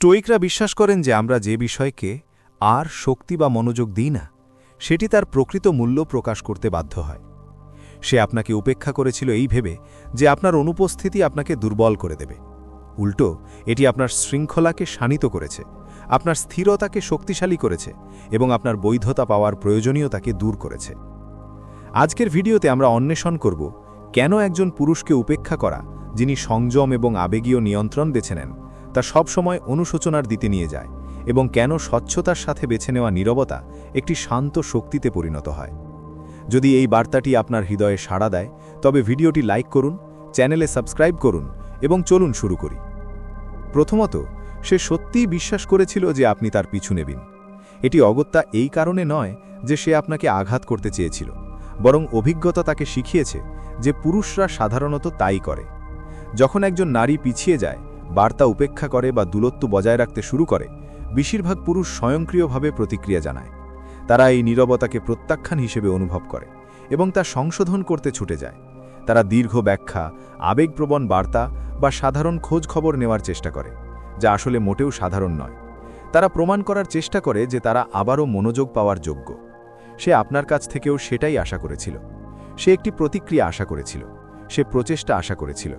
স্টোইকরা বিশ্বাস করেন যে আমরা যে বিষয়কে আর শক্তি বা মনোযোগ দিই না সেটি তার প্রকৃত মূল্য প্রকাশ করতে বাধ্য হয়। সে আপনাকে উপেক্ষা করেছিল এই ভেবে যে আপনার অনুপস্থিতি আপনাকে দুর্বল করে দেবে। উল্টো এটি আপনার শৃঙ্খলাকে শানিত করেছে, আপনার স্থিরতাকে শক্তিশালী করেছে এবং আপনার বৈধতা পাওয়ার প্রয়োজনীয়তাকে দূর করেছে। আজকের ভিডিওতে আমরা অন্বেষণ করব কেন একজন পুরুষকে উপেক্ষা করা, যিনি সংযম এবং আবেগীয় নিয়ন্ত্রণ বেছে নেন, তা সবসময় অনুশোচনার দিতে নিয়ে যায়, এবং কেন স্বচ্ছতার সাথে বেছে নেওয়া নীরবতা একটি শান্ত শক্তিতে পরিণত হয়। যদি এই বার্তাটি আপনার হৃদয়ে সাড়া দেয় তবে ভিডিওটি লাইক করুন, চ্যানেলে সাবস্ক্রাইব করুন এবং চলুন শুরু করি। প্রথমত, সে সত্যিই বিশ্বাস করেছিল যে আপনি তার পিছু নেবেন। এটি অগত্যা এই কারণে নয় যে সে আপনাকে আঘাত করতে চেয়েছিল, বরং অভিজ্ঞতা তাকে শিখিয়েছে যে পুরুষরা সাধারণত তাই করে। যখন একজন নারী পিছিয়ে যায়, বার্তা উপেক্ষা করে বা দূরত্ব বজায় রাখতে শুরু করে, বেশিরভাগ পুরুষ স্বয়ংক্রিয়ভাবে প্রতিক্রিয়া জানায়। তারা এই নীরবতাকে প্রত্যাখ্যান হিসেবে অনুভব করে এবং তা সংশোধন করতে ছুটে যায়। তারা দীর্ঘ ব্যাখ্যা, আবেগপ্রবণ বার্তা বা সাধারণ খোঁজ খবর নেওয়ার চেষ্টা করে, যা আসলে মোটেও সাধারণ নয়। তারা প্রমাণ করার চেষ্টা করে যে তারা আবারও মনোযোগ পাওয়ার যোগ্য। সে আপনার কাছ থেকেও সেটাই আশা করেছিল। সে একটি প্রতিক্রিয়া আশা করেছিল, সে প্রচেষ্টা আশা করেছিল।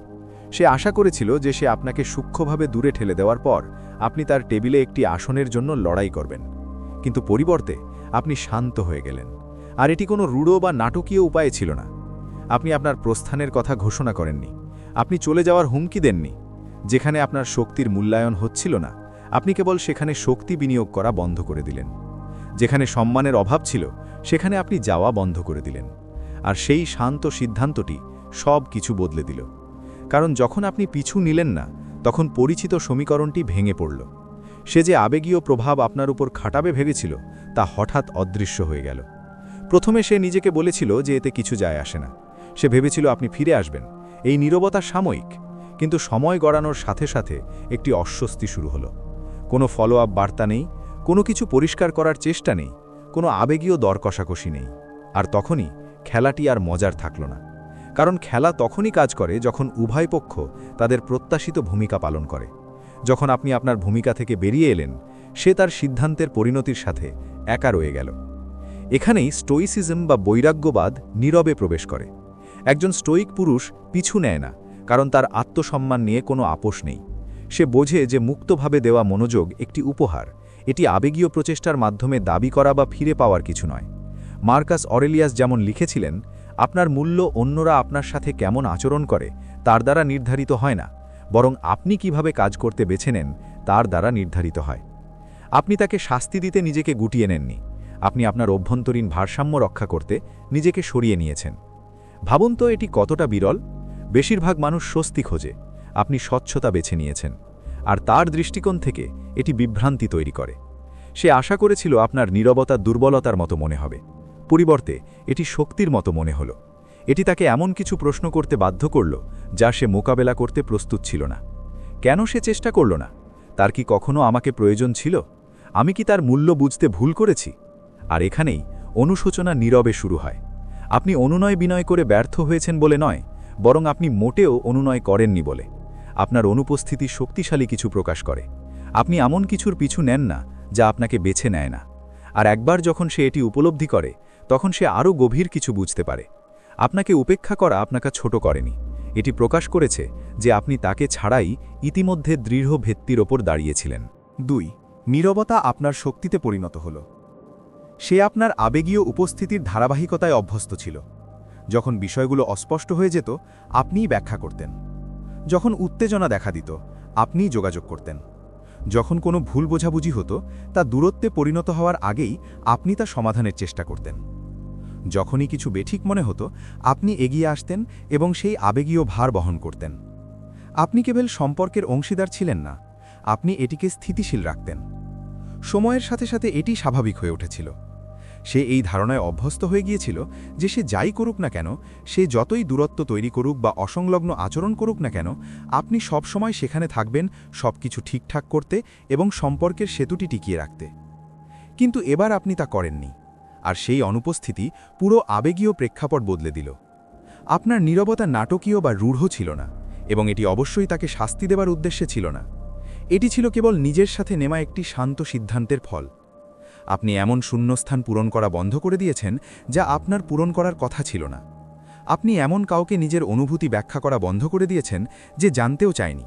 সে আশা করেছিল যে সে আপনাকে সূক্ষ্মভাবে দূরে ঠেলে দেওয়ার পর আপনি তার টেবিলে একটি আসনের জন্য লড়াই করবেন। কিন্তু পরিবর্তে আপনি শান্ত হয়ে গেলেন। আর এটি কোনো রূঢ় বা নাটকীয় উপায়ে ছিল না। আপনি আপনার প্রস্থানের কথা ঘোষণা করেননি, আপনি চলে যাওয়ার হুমকি দেননি। যেখানে আপনার শক্তির মূল্যায়ন হচ্ছিল না, আপনি কেবল সেখানে শক্তি বিনিয়োগ করা বন্ধ করে দিলেন। যেখানে সম্মানের অভাব ছিল, সেখানে আপনি যাওয়া বন্ধ করে দিলেন। আর সেই শান্ত সিদ্ধান্তটি সব কিছু বদলে দিল। কারণ যখন আপনি পিছু নিলেন না, তখন পরিচিত সমীকরণটি ভেঙে পড়ল। সে যে আবেগীয় প্রভাব আপনার উপর খাটাবে ভেবেছিল, তা হঠাৎ অদৃশ্য হয়ে গেল। প্রথমে সে নিজেকে বলেছিল যে এতে কিছু যায় আসে না। সে ভেবেছিল আপনি ফিরে আসবেন, এই নীরবতা সাময়িক। কিন্তু সময় গড়ানোর সাথে সাথে একটি অস্বস্তি শুরু হলো। কোনো ফলো আপ বার্তা নেই, কোনো কিছু পরিষ্কার করার চেষ্টা নেই, কোনো আবেগীয় দর কষাকষি নেই। আর তখনই খেলাটি আর মজার থাকল না। কারণ খেলা তখনই কাজ করে যখন উভয় পক্ষ তাদের প্রত্যাশিত ভূমিকা পালন করে। যখন আপনি আপনার ভূমিকা থেকে বেরিয়ে এলেন, সে তার সিদ্ধান্তের পরিণতির সাথে একা রয়ে গেল। এখানেই স্টোইসিজম বা বৈরাগ্যবাদ নীরবে প্রবেশ করে। একজন স্টোইক পুরুষ পিছু নেয় না, কারণ তার আত্মসম্মান নিয়ে কোনো আপোষ নেই। সে বোঝে যে মুক্তভাবে দেওয়া মনোযোগ একটি উপহার, এটি আবেগীয় প্রচেষ্টার মাধ্যমে দাবি করা বা ফিরে পাওয়ার কিছু নয়। মার্কাস অরেলিয়াস যেমন লিখেছিলেন, আপনার মূল্য অন্যরা আপনার সাথে কেমন আচরণ করে তার দ্বারা নির্ধারিত হয় না, বরং আপনি কিভাবে কাজ করতে বেছে নেন তার দ্বারা নির্ধারিত হয়। আপনি তাকে শাস্তি দিতে নিজেকে গুটিয়ে নেননি, আপনি আপনার অভ্যন্তরীণ ভারসাম্য রক্ষা করতে নিজেকে সরিয়ে নিয়েছেন। ভাবুন তো এটি কতটা বিরল। বেশিরভাগ মানুষ স্বস্তি খোঁজে, আপনি স্বচ্ছতা বেছে নিয়েছেন। আর তার দৃষ্টিকোণ থেকে এটি বিভ্রান্তি তৈরি করে। সে আশা করেছিল আপনার নীরবতা দুর্বলতার মতো মনে হবে, পরিবর্তে এটি শক্তির মতো মনে হলো। এটি তাকে এমন কিছু প্রশ্ন করতে বাধ্য করল যা সে মোকাবেলা করতে প্রস্তুত ছিল না। কেন সে চেষ্টা করল না? তার কি কখনো আমাকে প্রয়োজন ছিল? আমি কি তার মূল্য বুঝতে ভুল করেছি? আর এখানেই অনুশোচনা নীরবে শুরু হয়। আপনি অনুনয় বিনয় করে ব্যর্থ হয়েছেন বলে নয়, বরং আপনি মোটেও অনুনয় করেননি বলে। আপনার অনুপস্থিতি শক্তিশালী কিছু প্রকাশ করে। আপনি এমন কিছুর পিছু নেন না যা আপনাকে বেছে নেয় না। আর একবার যখন সে এটি উপলব্ধি করে, তখন সে আরও গভীর কিছু বুঝতে পারে। আপনাকে উপেক্ষা করা আপনাকে ছোট করেনি, এটি প্রকাশ করেছে যে আপনি তাকে ছাড়াই ইতিমধ্যে দৃঢ় ভিত্তির ওপর দাঁড়িয়েছিলেন। 2. নীরবতা আপনার শক্তিতে পরিণত হল। সে আপনার আবেগীয় উপস্থিতির ধারাবাহিকতায় অভ্যস্ত ছিল। যখন বিষয়গুলো অস্পষ্ট হয়ে যেত, আপনিই ব্যাখ্যা করতেন। যখন উত্তেজনা দেখা দিত, আপনিই যোগাযোগ করতেন। যখন কোনো ভুল বোঝাবুঝি হতো, তা দূরত্বে পরিণত হওয়ার আগেই আপনি তা সমাধানের চেষ্টা করতেন। যখনই কিছু বেঠিক মনে হতো, আপনি এগিয়ে আসতেন এবং সেই আবেগীয় ভার বহন করতেন। আপনি কেবল সম্পর্কের অংশীদার ছিলেন না, আপনি এটিকে স্থিতিশীল রাখতেন। সময়ের সাথে সাথে এটি স্বাভাবিক হয়ে উঠেছিল। সে এই ধারণায় অভ্যস্ত হয়ে গিয়েছিল যে সে যাই করুক না কেন, সে যতই দূরত্ব তৈরি করুক বা অসংলগ্ন আচরণ করুক না কেন, আপনি সবসময় সেখানে থাকবেন সবকিছু ঠিকঠাক করতে এবং সম্পর্কের সেতুটি টিকিয়ে রাখতে। কিন্তু এবার আপনি তা করেননি, আর সেই অনুপস্থিতি পুরো আবেগীয় প্রেক্ষাপট বদলে দিল। আপনার নীরবতা নাটকীয় বা রূঢ় ছিল না, এবং এটি অবশ্যই তাকে শাস্তি দেবার উদ্দেশ্যে ছিল না। এটি ছিল কেবল নিজের সাথে নেওয়া একটি শান্ত সিদ্ধান্তের ফল। আপনি এমন শূন্যস্থান পূরণ করা বন্ধ করে দিয়েছেন যা আপনার পূরণ করার কথা ছিল না। আপনি এমন কাউকে নিজের অনুভূতি ব্যাখ্যা করা বন্ধ করে দিয়েছেন যে জানতেও চায়নি।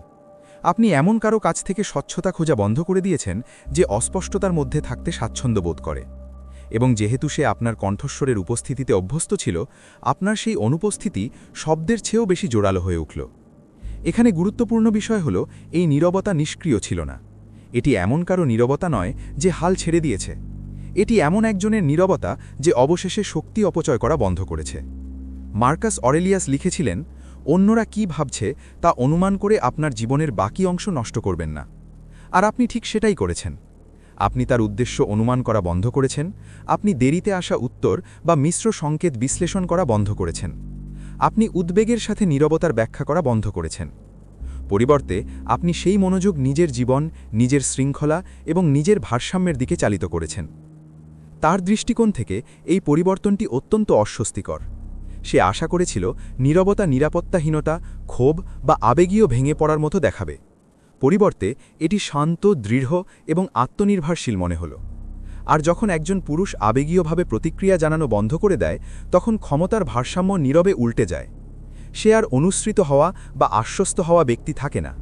আপনি এমন কারো কাছ থেকে স্বচ্ছতা খোঁজা বন্ধ করে দিয়েছেন যে অস্পষ্টতার মধ্যে থাকতে স্বাচ্ছন্দ্য বোধ করে। এবং যেহেতু সে আপনার কণ্ঠস্বরের উপস্থিতিতে অভ্যস্ত ছিল, আপনার সেই অনুপস্থিতি শব্দের চেয়েও বেশি জোরালো হয়ে উঠল। এখানে গুরুত্বপূর্ণ বিষয় হল, এই নীরবতা নিষ্ক্রিয় ছিল না। এটি এমন কারো নীরবতা নয় যে হাল ছেড়ে দিয়েছে। এটি এমন একজনের নীরবতা যে অবশেষে শক্তি অপচয় করা বন্ধ করেছে। মার্কাস অরেলিয়াস লিখেছিলেন, অন্যরা কি ভাবছে তা অনুমান করে আপনার জীবনের বাকি অংশ নষ্ট করবেন না। আর আপনি ঠিক সেটাই করেছেন। আপনি তার উদ্দেশ্য অনুমান করা বন্ধ করেছেন। আপনি দেরিতে আসা উত্তর বা মিশ্র সংকেত বিশ্লেষণ করা বন্ধ করেছেন। আপনি উদ্বেগের সাথে নীরবতার ব্যাখ্যা করা বন্ধ করেছেন। পরিবর্তে আপনি সেই মনোযোগ নিজের জীবন, নিজের শৃঙ্খলা এবং নিজের ভারসাম্যের দিকে চালিত করেছেন। তার দৃষ্টিকোণ থেকে এই পরিবর্তনটি অত্যন্ত অস্বস্তিকর। সে আশা করেছিল নীরবতা নিরাপত্তাহীনতা, ক্ষোভ বা আবেগীয় ভেঙে পড়ার মতো দেখাবে। পরিবর্তে এটি শান্ত, দৃঢ় এবং আত্মনির্ভরশীল মনে হল। আর যখন একজন পুরুষ আবেগীয়ভাবে প্রতিক্রিয়া জানানো বন্ধ করে দেয়, তখন ক্ষমতার ভারসাম্য নীরবে উল্টে যায়। সে আর অনুসৃত হওয়া বা আশ্বস্ত হওয়া ব্যক্তি থাকে না।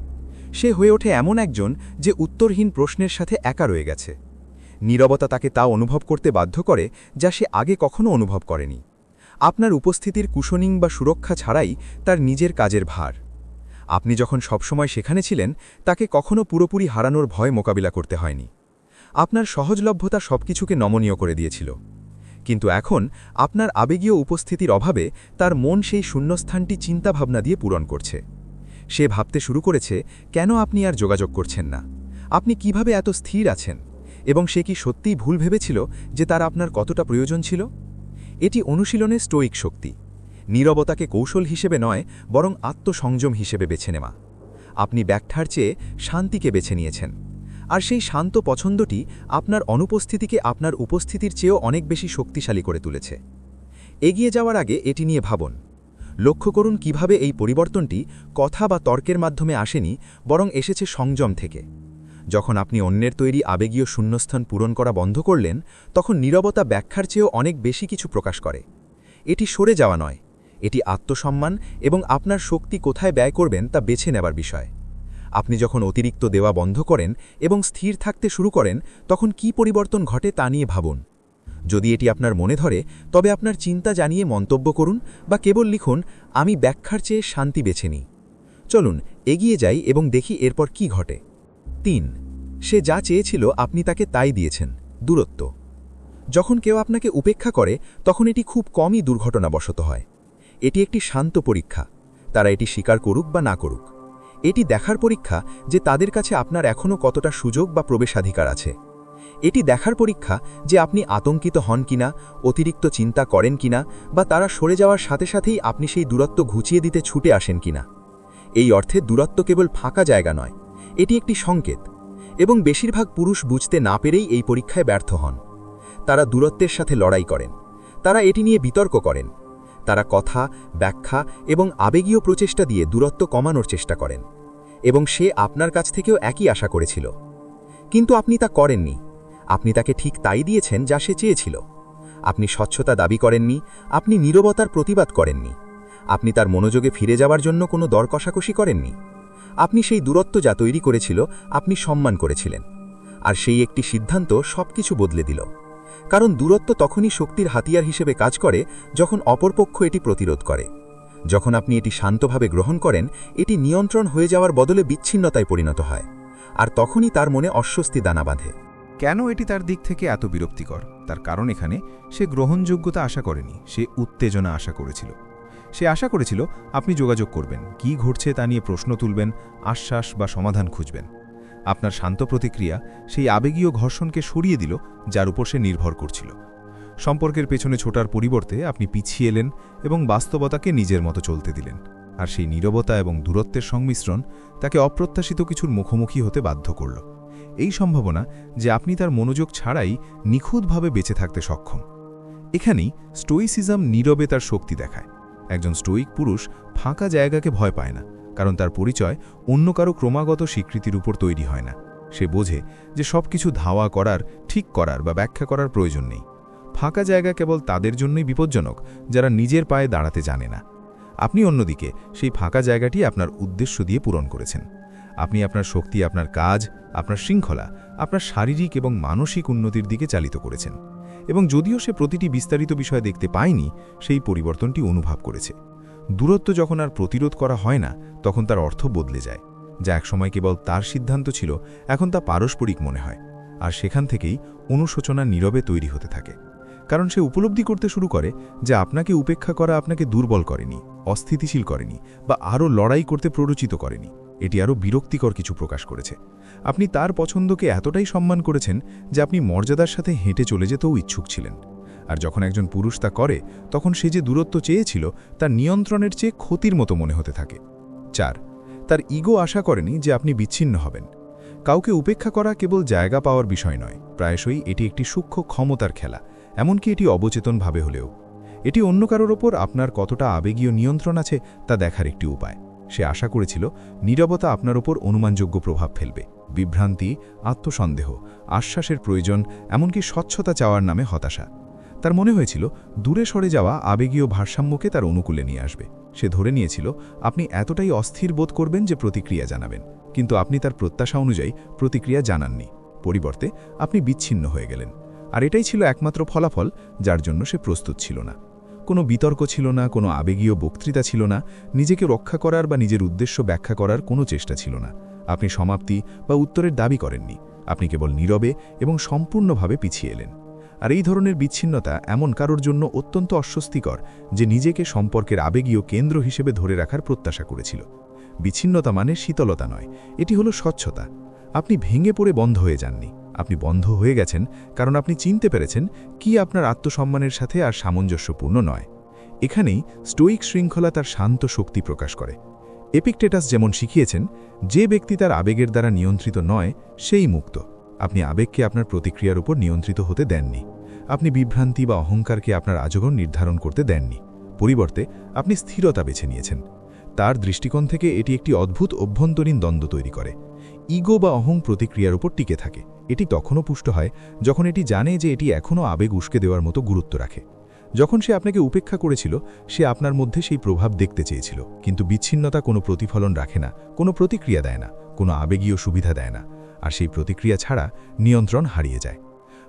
সে হয়ে ওঠে এমন একজন যে উত্তরহীন প্রশ্নের সাথে একা রয়ে গেছে। নীরবতা তাকে তা অনুভব করতে বাধ্য করে যা সে আগে কখনো অনুভব করেনি। আপনার উপস্থিতির কুশনিং বা সুরক্ষা ছাড়াই তার নিজের কাজের ভার। আপনি যখন সবসময় সেখানে ছিলেন, তাকে কখনো পুরোপুরি হারানোর ভয় মোকাবিলা করতে হয়নি। আপনার সহজলভ্যতা সবকিছুকে নমনীয় করে দিয়েছিল। কিন্তু এখন আপনার আবেগীয় উপস্থিতির অভাবে তার মন সেই শূন্যস্থানটি চিন্তাভাবনা দিয়ে পূরণ করছে। সে ভাবতে শুরু করেছে, কেন আপনি আর যোগাযোগ করছেন না? আপনি কিভাবে এত স্থির আছেন? এবং সে কি সত্যিই ভুল ভেবেছিল যে তার আপনার কতটা প্রয়োজন ছিল? এটি অনুশীলনের স্টোইক শক্তি। নীরবতাকে কৌশল হিসেবে নয়, বরং আত্মসংযম হিসেবে বেছে নেওয়া। আপনি ব্যাখ্যার চেয়ে শান্তিকে বেছে নিয়েছেন। আর সেই শান্ত পছন্দটি আপনার অনুপস্থিতিকে আপনার উপস্থিতির চেয়েও অনেক বেশি শক্তিশালী করে তুলেছে। এগিয়ে যাওয়ার আগে এটি নিয়ে ভাবুন। লক্ষ্য করুন কিভাবে এই পরিবর্তনটি কথা বা তর্কের মাধ্যমে আসেনি, বরং এসেছে সংযম থেকে। যখন আপনি অন্যের তৈরি আবেগীয় শূন্যস্থান পূরণ করা বন্ধ করলেন, তখন নীরবতা ব্যাখ্যার চেয়েও অনেক বেশি কিছু প্রকাশ করে। এটি সরে যাওয়া নয়, এটি আত্মসম্মান এবং আপনার শক্তি কোথায় ব্যয় করবেন তা বেছে নেবার বিষয়। আপনি যখন অতিরিক্ত দেওয়া বন্ধ করেন এবং স্থির থাকতে শুরু করেন, তখন কি পরিবর্তন ঘটে তা নিয়ে ভাবুন। যদি এটি আপনার মনে ধরে, তবে আপনার চিন্তা জানিয়ে মন্তব্য করুন বা কেবল লিখুন, আমি ব্যাখ্যার চেয়ে শান্তি বেছে নিই। চলুন এগিয়ে যাই এবং দেখি এরপর কি ঘটে। ৩. সে যা চেয়েছিল আপনি তাকে তাই দিয়েছেন। দূরত্ব। যখন কেউ আপনাকে উপেক্ষা করে, তখন এটি খুব কমই দুর্ঘটনাবশত হয়। এটি একটি শান্ত পরীক্ষা। তারা এটি স্বীকার করুক বা না করুক। এটি দেখার পরীক্ষা যে তাদের কাছে আপনার এখনও কতটা সুযোগ বা প্রবেশাধিকার আছে। এটি দেখার পরীক্ষা যে আপনি আতঙ্কিত হন কিনা, অতিরিক্ত চিন্তা করেন কিনা, বা তারা সরে যাওয়ার সাথে সাথেই আপনি সেই দূরত্ব ঘুচিয়ে দিতে ছুটে আসেন কিনা। এই অর্থে দূরত্ব কেবল ফাঁকা জায়গা নয়, এটি একটি সংকেত। এবং বেশিরভাগ পুরুষ বুঝতে না পেরেই এই পরীক্ষায় ব্যর্থ হন। তারা দূরত্বের সাথে লড়াই করেন। তারা এটি নিয়ে বিতর্ক করেন। তারা কথা, ব্যাখ্যা এবং আবেগীয় প্রচেষ্টা দিয়ে দূরত্ব কমানোর চেষ্টা করেন। এবং সে আপনার কাছ থেকেও একই আশা করেছিল। কিন্তু আপনি তা করেননি। আপনি তাকে ঠিক তাই দিয়েছেন যা সে চেয়েছিল। আপনি স্বচ্ছতা দাবি করেননি, আপনি নীরবতার প্রতিবাদ করেননি। আপনি তার মনোযোগে ফিরে যাওয়ার জন্য কোনো দর কষাকষি করেননি। আপনি সেই দূরত্ব যা তৈরি করেছিল, আপনি সম্মান করেছিলেন। আর সেই একটি সিদ্ধান্ত সবকিছু বদলে দিল। কারণ দূরত্ব তখনই শক্তির হাতিয়ার হিসেবে কাজ করে যখন অপরপক্ষ এটি প্রতিরোধ করে। যখন আপনি এটি শান্তভাবে গ্রহণ করেন, এটি নিয়ন্ত্রণ হয়ে যাওয়ার বদলে বিচ্ছিন্নতায় পরিণত হয়। আর তখনই তার মনে অস্বস্তি দানা বাঁধে। কেন এটি তার দিক থেকে এত বিরক্তিকর? তার কারণ এখানে সে গ্রহণযোগ্যতা আশা করেনি, সে উত্তেজনা আশা করেছিল। সে আশা করেছিল আপনি যোগাযোগ করবেন, কি ঘটছে তা নিয়ে প্রশ্ন তুলবেন, আশ্বাস বা সমাধান খুঁজবেন। আপনার শান্ত প্রতিক্রিয়া সেই আবেগীয় ঘর্ষণকে সরিয়ে দিল যার উপর সে নির্ভর করছিল। সম্পর্কের পেছনে ছোটার পরিবর্তে আপনি পিছিয়ে এলেন এবং বাস্তবতাকে নিজের মতো চলতে দিলেন। আর সেই নীরবতা এবং দূরত্বের সংমিশ্রণ তাকে অপ্রত্যাশিত কিছুর মুখোমুখি হতে বাধ্য করল। এই সম্ভাবনা যে আপনি তার মনোযোগ ছাড়াই নিখুঁতভাবে বেঁচে থাকতে সক্ষম। এখানেই স্টোইসিজম নীরবে তার শক্তি দেখায়। একজন স্টোইক পুরুষ ফাঁকা জায়গাকে ভয় পায় না, কারণ তার পরিচয় অন্য কারো ক্রমাগত স্বীকৃতির উপর তৈরি হয় না। সে বোঝে যে সবকিছু ধাওয়া করার, ঠিক করার বা ব্যাখ্যা করার প্রয়োজন নেই। ফাঁকা জায়গা কেবল তাদের জন্যই বিপজ্জনক যারা নিজের পায়ে দাঁড়াতে জানে না। আপনি অন্যদিকে সেই ফাঁকা জায়গাটি আপনার উদ্দেশ্য দিয়ে পূরণ করেছেন। আপনি আপনার শক্তি, আপনার কাজ, আপনার শৃঙ্খলা, আপনার শারীরিক এবং মানসিক উন্নতির দিকে চালিত করেছেন। এবং যদিও সে প্রতিটি বিস্তারিত বিষয় দেখতে পায়নি, সেই পরিবর্তনটি অনুভব করেছে। দূরত্ব যখন আর প্রতিরোধ করা হয় না, তখন তার অর্থ বদলে যায়। যা একসময় কেবল তার সিদ্ধান্ত ছিল, এখন তা পারস্পরিক মনে হয়। আর সেখান থেকেই অনুশোচনা নীরবে তৈরি হতে থাকে। কারণ সে উপলব্ধি করতে শুরু করে যে আপনাকে উপেক্ষা করা আপনাকে দুর্বল করেনি, অস্থিতিশীল করেনি বা আরও লড়াই করতে প্ররোচিত করেনি। এটি আরও বিরক্তিকর কিছু প্রকাশ করেছে। আপনি তার পছন্দকে এতটাই সম্মান করেছেন যে আপনি মর্যাদার সাথে হেঁটে চলে যেতেও ইচ্ছুক ছিলেন। আর যখন একজন পুরুষ তা করে, তখন সে যে দূরত্ব চেয়েছিল তার নিয়ন্ত্রণের চেয়ে ক্ষতির মতো মনে হতে থাকে। 4. তার ইগো আশা করেনি যে আপনি বিচ্ছিন্ন হবেন। কাউকে উপেক্ষা করা কেবল জায়গা পাওয়ার বিষয় নয়, প্রায়শই এটি একটি সূক্ষ্ম ক্ষমতার খেলা, এমনকি এটি অবচেতনভাবে হলেও। এটি অন্য কারোর ওপর আপনার কতটা আবেগীয় নিয়ন্ত্রণ আছে তা দেখার একটি উপায়। সে আশা করেছিল নীরবতা আপনার ওপর অনুমানযোগ্য প্রভাব ফেলবে। বিভ্রান্তি, আত্মসন্দেহ, আশ্বাসের প্রয়োজন, এমনকি স্বচ্ছতা চাওয়ার নামে হতাশা। তার মনে হয়েছিল দূরে সরে যাওয়া আবেগীয় ভারসাম্যকে তার অনুকূলে নিয়ে আসবে। সে ধরে নিয়েছিল আপনি এতটাই অস্থির বোধ করবেন যে প্রতিক্রিয়া জানাবেন, কিন্তু আপনি তার প্রত্যাশা অনুযায়ী প্রতিক্রিয়া জানাননি। পরিবর্তে আপনি বিচ্ছিন্ন হয়ে গেলেন। আর এটাই ছিল একমাত্র ফলাফল যার জন্য সে প্রস্তুত ছিল না। কোনো বিতর্ক ছিল না, কোনো আবেগীয় বক্তৃতা ছিল না, নিজেকে রক্ষা করার বা নিজের উদ্দেশ্য ব্যাখ্যা করার কোনো চেষ্টা ছিল না। আপনি সমাপ্তি বা উত্তরের দাবি করেননি, আপনি কেবল নীরবে এবং সম্পূর্ণভাবে পিছিয়ে এলেন। আর এই ধরনের বিচ্ছিন্নতা এমন কারোর জন্য অত্যন্ত অস্বস্তিকর যে নিজেকে সম্পর্কের আবেগীয় কেন্দ্র হিসেবে ধরে রাখার প্রত্যাশা করেছিল। বিচ্ছিন্নতা মানে শীতলতা নয়, এটি হলো স্বচ্ছতা। আপনি ভেঙে পড়ে বন্ধ হয়ে যাননি, আপনি বন্ধ হয়ে গেছেন কারণ আপনি চিনতে পেরেছেন কি আপনার আত্মসম্মানের সাথে আর সামঞ্জস্যপূর্ণ নয়। এখানেই স্টোয়িক শৃঙ্খলা তার শান্ত শক্তি প্রকাশ করে। এপিকটেটাস যেমন শিখিয়েছেন, যে ব্যক্তি তার আবেগের দ্বারা নিয়ন্ত্রিত নয় সেই মুক্ত। আপনি আবেগকে আপনার প্রতিক্রিয়ার উপর নিয়ন্ত্রিত হতে দেননি। আপনি বিভ্রান্তি বা অহংকারকে আপনার আচরণ নির্ধারণ করতে দেননি। পরিবর্তে আপনি স্থিরতা বেছে নিয়েছেন। তার দৃষ্টিকোণ থেকে এটি একটি অদ্ভুত অভ্যন্তরীণ দ্বন্দ্ব তৈরি করে। ইগো বা অহং প্রতিক্রিয়ার উপর টিকে থাকে। এটি তখনও পুষ্ট হয় যখন এটি জানে যে এটি এখনও আবেগ উস্কে দেওয়ার মতো গুরুত্ব রাখে। যখন সে আপনাকে উপেক্ষা করেছিল, সে আপনার মধ্যে সেই প্রভাব দেখতে চেয়েছিল। কিন্তু বিচ্ছিন্নতা কোনো প্রতিফলন রাখে না, কোনো প্রতিক্রিয়া দেয় না, কোনো আবেগীয় সুবিধা দেয় না। আর সেই প্রতিক্রিয়া ছাড়া নিয়ন্ত্রণ হারিয়ে যায়।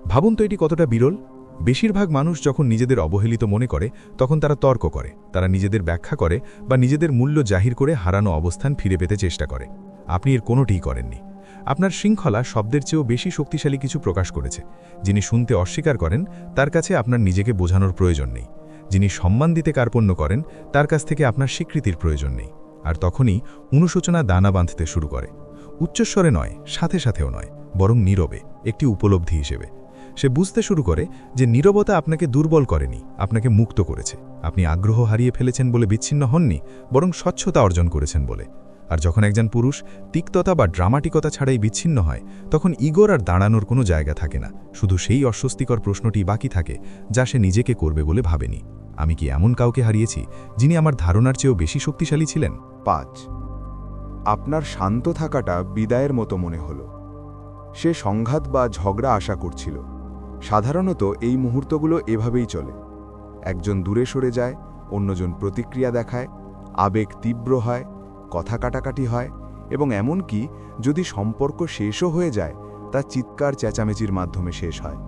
ভাবুন তো এটি কতটা বিরল। বেশিরভাগ মানুষ যখন নিজেদের অবহেলিত মনে করে, তখন তারা তর্ক করে, তারা নিজেদের ব্যাখ্যা করে বা নিজেদের মূল্য জাহির করে হারানো অবস্থান ফিরে পেতে চেষ্টা করে। আপনি এর কোনোটিই করেননি। আপনার শৃঙ্খলা শব্দের চেয়েও বেশি শক্তিশালী কিছু প্রকাশ করেছে। যিনি শুনতে অস্বীকার করেন, তার কাছে আপনার নিজেকে বোঝানোর প্রয়োজন নেই। যিনি সম্মান দিতে কার্পণ্য করেন, তার কাছ থেকে আপনার স্বীকৃতির প্রয়োজন নেই। আর তখনই অনুশোচনা দানা বাঁধতে শুরু করে। উচ্চস্বরে নয়, সাথে সাথেও নয়, বরং নীরবে, একটি উপলব্ধি হিসেবে। সে বুঝতে শুরু করে যে নীরবতা আপনাকে দুর্বল করেনি, আপনাকে মুক্ত করেছে। আপনি আগ্রহ হারিয়ে ফেলেছেন বলে বিচ্ছিন্ন হননি, বরং স্বচ্ছতা অর্জন করেছেন বলে। আর যখন একজন পুরুষ তিক্ততা বা ড্রামাটিকতা ছাড়াই বিচ্ছিন্ন হয়, তখন ইগোর আর দাঁড়ানোর কোনো জায়গা থাকে না। শুধু সেই অস্বস্তিকর প্রশ্নটি বাকি থাকে যা সে নিজেকে করবে বলে ভাবেনি। আমি কি এমন কাউকে হারিয়েছি যিনি আমার ধারণার চেয়েও বেশি শক্তিশালী ছিলেন? 5. আপনার শান্ত থাকাটা বিদায়ের মতো মনে হলো। সে সংঘাত বা ঝগড়া আশা করছিল। সাধারণত এই মুহূর্তগুলো এভাবেই চলে। একজন দূরে সরে যায়, অন্যজন প্রতিক্রিয়া দেখায়, আবেগ তীব্র হয়, কথা কাটাকাটি হয়, এবং এমনকি যদি সম্পর্ক শেষও হয়ে যায়, তা চিৎকার চেঁচামেচির মাধ্যমে শেষ হয়।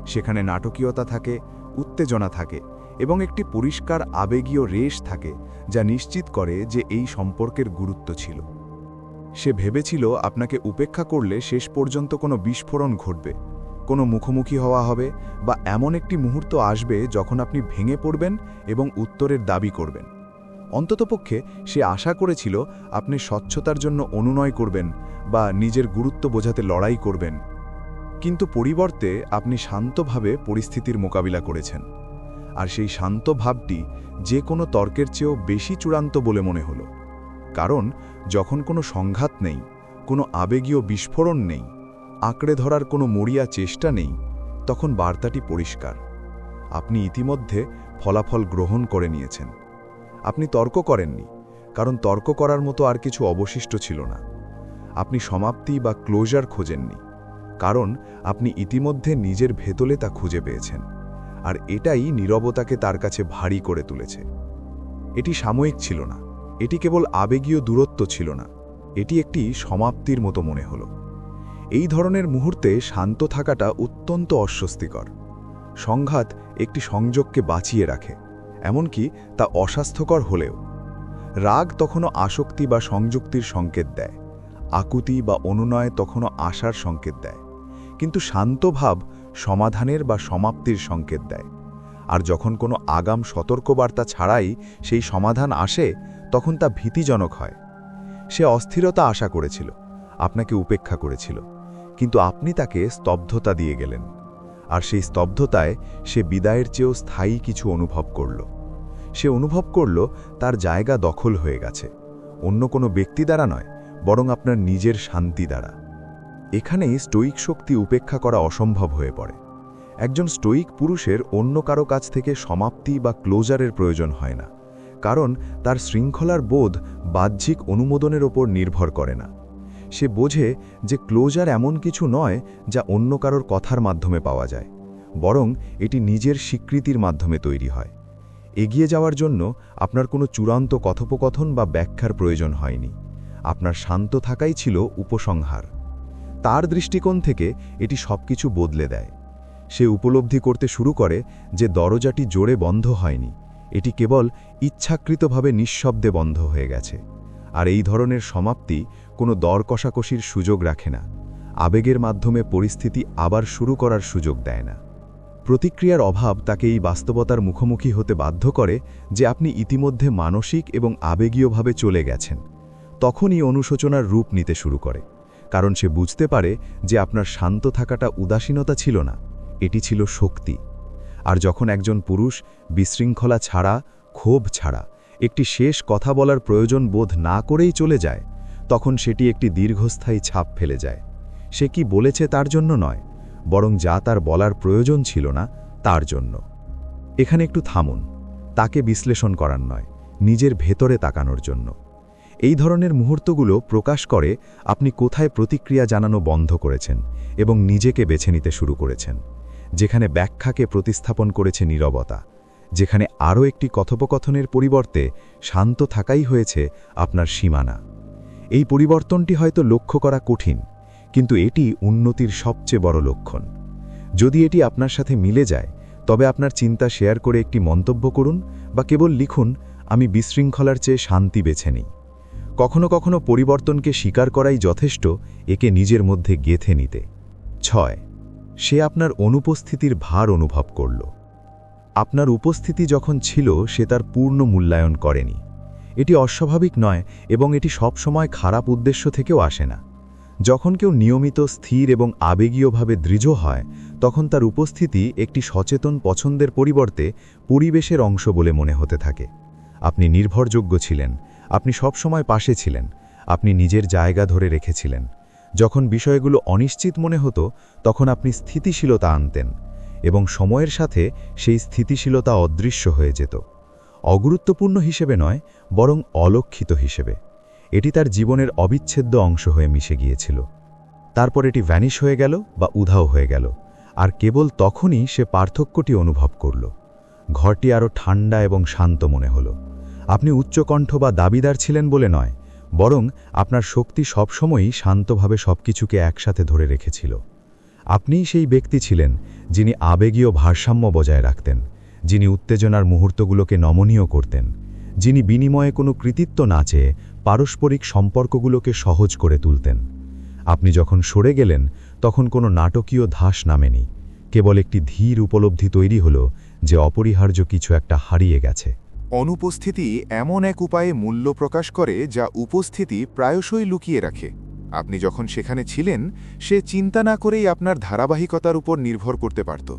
সেখানে নাটকীয়তা থাকে, উত্তেজনা থাকে এবং একটি পরিষ্কার আবেগীয় রেশ থাকে যা নিশ্চিত করে যে এই সম্পর্কের গুরুত্ব ছিল। সে ভেবেছিল আপনাকে উপেক্ষা করলে শেষ পর্যন্ত কোনো বিস্ফোরণ ঘটবে, কোনো মুখোমুখি হওয়া হবে, বা এমন একটি মুহূর্ত আসবে যখন আপনি ভেঙে পড়বেন এবং উত্তরের দাবি করবেন। অন্ততপক্ষে সে আশা করেছিল আপনি স্বচ্ছতার জন্য অনুনয় করবেন বা নিজের গুরুত্ব বোঝাতে লড়াই করবেন। কিন্তু পরিবর্তে আপনি শান্তভাবে পরিস্থিতির মোকাবিলা করেছেন। আর সেই শান্ত ভাবটি যে কোনো তর্কের চেয়েও বেশি চূড়ান্ত বলে মনে হলো। কারণ যখন কোনো সংঘাত নেই, কোনো আবেগীয় বিস্ফোরণ নেই, আঁকড়ে ধরার কোনো মরিয়া চেষ্টা নেই, তখন বার্তাটি পরিষ্কার। আপনি ইতিমধ্যে ফলাফল গ্রহণ করে নিয়েছেন। আপনি তর্ক করেননি, কারণ তর্ক করার মতো আর কিছু অবশিষ্ট ছিল না। আপনি সমাপ্তি বা ক্লোজার খোঁজেননি, কারণ আপনি ইতিমধ্যে নিজের ভেতরে তা খুঁজে পেয়েছেন, আর এটাই নীরবতাকে তার কাছে ভারী করে তুলেছে। এটি সাময়িক ছিল না, এটি কেবল আবেগীয় দূরত্ব ছিল না, এটি একটি সমাপ্তির মতো মনে হলো। এই ধরনের মুহূর্তে শান্ত থাকাটা অত্যন্ত অস্বস্তিকর। সংঘাত একটি সংযোগকে বাঁচিয়ে রাখে, এমনকি তা অস্বাস্থ্যকর হলেও। রাগ তখনও আসক্তি বা সংযুক্তির সংকেত দেয়, আকুতি বা অনুনয় তখনও আশার সংকেত দেয়, কিন্তু শান্ত ভাব সমাধানের বা সমাপ্তির সংকেত দেয়। আর যখন কোনো আগাম সতর্কবার্তা ছাড়াই সেই সমাধান আসে, তখন তা ভীতিজনক হয়। সে অস্থিরতা আশা করেছিল, আপনাকে উপেক্ষা করেছিল, কিন্তু আপনি তাকে স্তব্ধতা দিয়ে গেলেন। আর সেই স্তব্ধতায় সে বিদায়ের চেয়েও স্থায়ী কিছু অনুভব করল। সে অনুভব করল তার জায়গা দখল হয়ে গেছে, অন্য কোনো ব্যক্তি দ্বারা নয়, বরং আপনার নিজের শান্তি দ্বারা। এখানেই স্টোয়িক শক্তি উপেক্ষা করা অসম্ভব হয়ে পড়ে। একজন স্টোয়িক পুরুষের অন্য কারো কাছ থেকে সমাপ্তি বা ক্লোজারের প্রয়োজন হয় না, কারণ তার শৃঙ্খলার বোধ বাহ্যিক অনুমোদনের ওপর নির্ভর করে না। সে বোঝে যে ক্লোজার এমন কিছু নয় যা অন্য কারোর কথার মাধ্যমে পাওয়া যায়, বরং এটি নিজের স্বীকৃতির মাধ্যমে তৈরি হয়। এগিয়ে যাওয়ার জন্য আপনার কোনো চূড়ান্ত কথোপকথন বা ব্যাখ্যার প্রয়োজন হয়নি, আপনার শান্ত থাকাই ছিল উপসংহার। তার দৃষ্টিকোণ থেকে এটি সবকিছু বদলে দেয়। সে উপলব্ধি করতে শুরু করে যে দরজাটি জোরে বন্ধ হয়নি, এটি কেবল ইচ্ছাকৃতভাবে নিঃশব্দে বন্ধ হয়ে গেছে। আর এই ধরনের সমাপ্তি কোনো দর কষাকষির সুযোগ রাখে না, আবেগের মাধ্যমে পরিস্থিতি আবার শুরু করার সুযোগ দেয় না। প্রতিক্রিয়ার অভাব তাকে এই বাস্তবতার মুখোমুখি হতে বাধ্য করে যে আপনি ইতিমধ্যে মানসিক এবং আবেগীয়ভাবে চলে গেছেন। তখনই অনুশোচনার রূপ নিতে শুরু করে, কারণ সে বুঝতে পারে যে আপনার শান্ত থাকাটা উদাসীনতা ছিল না, এটি ছিল শক্তি। আর যখন একজন পুরুষ বিশৃঙ্খলা ছাড়া, ক্ষোভ ছাড়া একটি শেষ কথা বলার প্রয়োজন বোধ না করেই চলে যায়, তখন সেটি একটি দীর্ঘস্থায়ী ছাপ ফেলে যায়। সে কি বলেছে তার জন্য নয়, বরং যা তার বলার প্রয়োজন ছিল না তার জন্য। এখানে একটু থামুন, তাকে বিশ্লেষণ করার নয়, নিজের ভেতরে তাকানোর জন্য। এই ধরনের মুহূর্তগুলো প্রকাশ করে আপনি কোথায় প্রতিক্রিয়া জানানো বন্ধ করেছেন এবং নিজেকে বেছে নিতে শুরু করেছেন, যেখানে ব্যাখ্যাকে প্রতিস্থাপন করেছে নীরবতা, যেখানে আরও একটি কথোপকথনের পরিবর্তে শান্ত থাকাই হয়েছে আপনার সীমানা। এই পরিবর্তনটি হয়তো লক্ষ্য করা কঠিন, কিন্তু এটি উন্নতির সবচেয়ে বড় লক্ষণ। যদি এটি আপনার সাথে মিলে যায়, তবে আপনার চিন্তা শেয়ার করে একটি মন্তব্য করুন বা কেবল লিখুন, আমি বিশৃঙ্খলার চেয়ে শান্তি বেছে নিই। কখনো কখনো পরিবর্তনকে স্বীকার করাই যথেষ্ট একে নিজের মধ্যে গেঁথে নিতে। 6. সে আপনার অনুপস্থিতির ভার অনুভব করল। আপনার উপস্থিতি যখন ছিল সে তার পূর্ণ মূল্যায়ন করেনি। এটি অস্বাভাবিক নয় এবং এটি সবসময় খারাপ উদ্দেশ্য থেকেও আসে না। যখন কেউ নিয়মিত, স্থির এবং আবেগীয়ভাবে দৃঢ় হয়, তখন তার উপস্থিতি একটি সচেতন পছন্দের পরিবর্তে পরিবেশের অংশ বলে মনে হতে থাকে। আপনি নির্ভরযোগ্য ছিলেন, আপনি সবসময় পাশে ছিলেন, আপনি নিজের জায়গা ধরে রেখেছিলেন। যখন বিষয়গুলো অনিশ্চিত মনে হতো, তখন আপনি স্থিতিশীলতা আনতেন, এবং সময়ের সাথে সেই স্থিতিশীলতা অদৃশ্য হয়ে যেত। অগুরুত্বপূর্ণ হিসেবে নয়, বরং অলক্ষিত হিসেবে। এটি তার জীবনের অবিচ্ছেদ্য অংশ হয়ে মিশে গিয়েছিল। তারপর এটি ভ্যানিশ হয়ে গেল বা উধাও হয়ে গেল, আর কেবল তখনই সে পার্থক্যটি অনুভব করল। ঘরটি আরও ঠান্ডা এবং শান্ত মনে হল। আপনি উচ্চকণ্ঠ বা দাবিদার ছিলেন বলে নয়, বরং আপনার শক্তি সবসময়ই শান্তভাবে সবকিছুকে একসাথে ধরে রেখেছিল। আপনিই সেই ব্যক্তি ছিলেন যিনি আবেগীয় ভারসাম্য বজায় রাখতেন, যিনি উত্তেজনার মুহূর্তগুলোকে নমনীয় করতেন, যিনি বিনিময়ে কোনো কৃতিত্ব না চেয়ে পারস্পরিক সম্পর্কগুলোকে সহজ করে তুলতেন। আপনি যখন সরে গেলেন, তখন কোনো নাটকীয় ধাস নামেনি, কেবল একটি ধীর উপলব্ধি তৈরি হল যে অপরিহার্য কিছু একটা হারিয়ে গেছে। অনুপস্থিতি এমন এক উপায়ে মূল্য প্রকাশ করে যা উপস্থিতি প্রায়শই লুকিয়ে রাখে। আপনি যখন সেখানে ছিলেন, সে চিন্তা না করেই আপনার ধারাবাহিকতার উপর নির্ভর করতে পারত,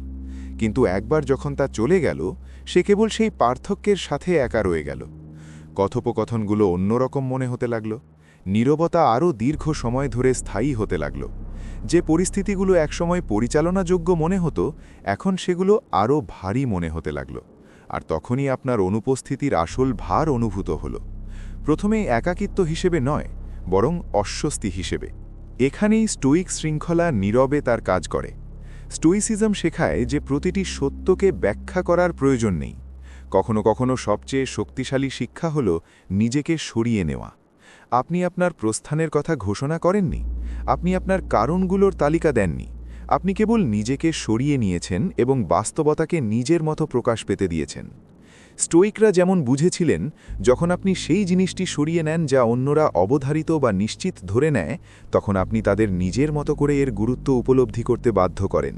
কিন্তু একবার যখন তা চলে গেল, সে কেবল সেই পার্থক্যের সাথে একা রয়ে গেল। কথোপকথনগুলো অন্যরকম মনে হতে লাগল, নীরবতা আরও দীর্ঘ সময় ধরে স্থায়ী হতে লাগল। যে পরিস্থিতিগুলো একসময় পরিচালনাযোগ্য মনে হতো, এখন সেগুলো আরও ভারী মনে হতে লাগল। আর তখনই আপনার অনুপস্থিতির আসল ভার অনুভূত হল। প্রথমে একাকিত্ব হিসেবে নয়, বরং অস্বস্তি হিসেবে। এখানেই স্টোইক শৃঙ্খলা নীরবে তার কাজ করে। স্টোইসিজম শেখায় যে প্রতিটি সত্যকে ব্যাখ্যা করার প্রয়োজন নেই। কখনো কখনো সবচেয়ে শক্তিশালী শিক্ষা হল নিজেকে সরিয়ে নেওয়া। আপনি আপনার প্রস্থানের কথা ঘোষণা করেননি, আপনি আপনার কারণগুলোর তালিকা দেননি, আপনি কেবল নিজেকে সরিয়ে নিয়েছেন এবং বাস্তবতাকে নিজের মতো প্রকাশ পেতে দিয়েছেন। স্টোইকরা যেমন বুঝেছিলেন, যখন আপনি সেই জিনিসটি সরিয়ে নেন যা অন্যরা অবধারিত বা নিশ্চিত ধরে নেয়, তখন আপনি তাদের নিজের মতো করে এর গুরুত্ব উপলব্ধি করতে বাধ্য করেন।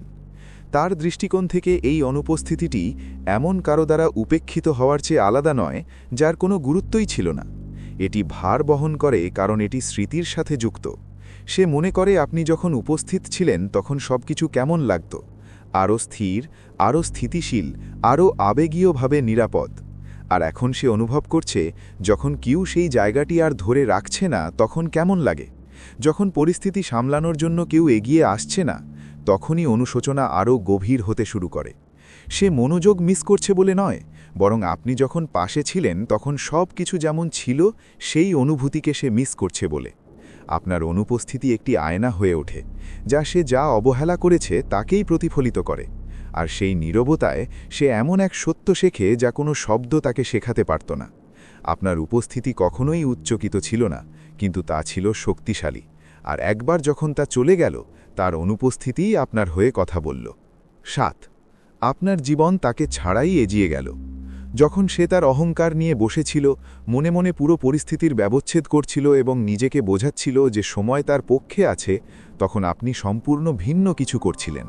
তার দৃষ্টিকোণ থেকে এই অনুপস্থিতিটি এমন কারো দ্বারা উপেক্ষিত হওয়ার চেয়ে আলাদা নয় যার কোনো গুরুত্বই ছিল না। এটি ভার বহন করে কারণ এটি স্মৃতির সাথে যুক্ত। সে মনে করে আপনি যখন উপস্থিত ছিলেন তখন সবকিছু কেমন লাগত, আরও স্থির, আরও স্থিতিশীল, আরও আবেগীয়ভাবে নিরাপদ। আর এখন সে অনুভব করছে যখন কেউ সেই জায়গাটি আর ধরে রাখছে না তখন কেমন লাগে। যখন পরিস্থিতি সামলানোর জন্য কেউ এগিয়ে আসছে না, তখনই অনুশোচনা আরও গভীর হতে শুরু করে। সে মনোযোগ মিস করছে বলে নয়, বরং আপনি যখন পাশে ছিলেন তখন সব কিছু যেমন ছিল সেই অনুভূতিকে সে মিস করছে বলে। আপনার অনুপস্থিতি একটি আয়না হয়ে ওঠে, যা সে যা অবহেলা করেছে তাকেই প্রতিফলিত করে। আর সেই নীরবতায় সে এমন এক সত্য শেখে যা কোনো শব্দ তাকে শেখাতে পারত না। আপনার উপস্থিতি কখনোই উচ্চকিত ছিল না, কিন্তু তা ছিল শক্তিশালী। আর একবার যখন তা চলে গেল, তার অনুপস্থিতিই আপনার হয়ে কথা বলল। 7. আপনার জীবন তাকে ছাড়াই এগিয়ে গেল। যখন সে তার অহংকার নিয়ে বসেছিল, মনে মনে পুরো পরিস্থিতির ব্যবচ্ছেদ করছিল এবং নিজেকে বোঝাচ্ছিল যে সময় তার পক্ষে আছে, তখন আপনি সম্পূর্ণ ভিন্ন কিছু করছিলেন।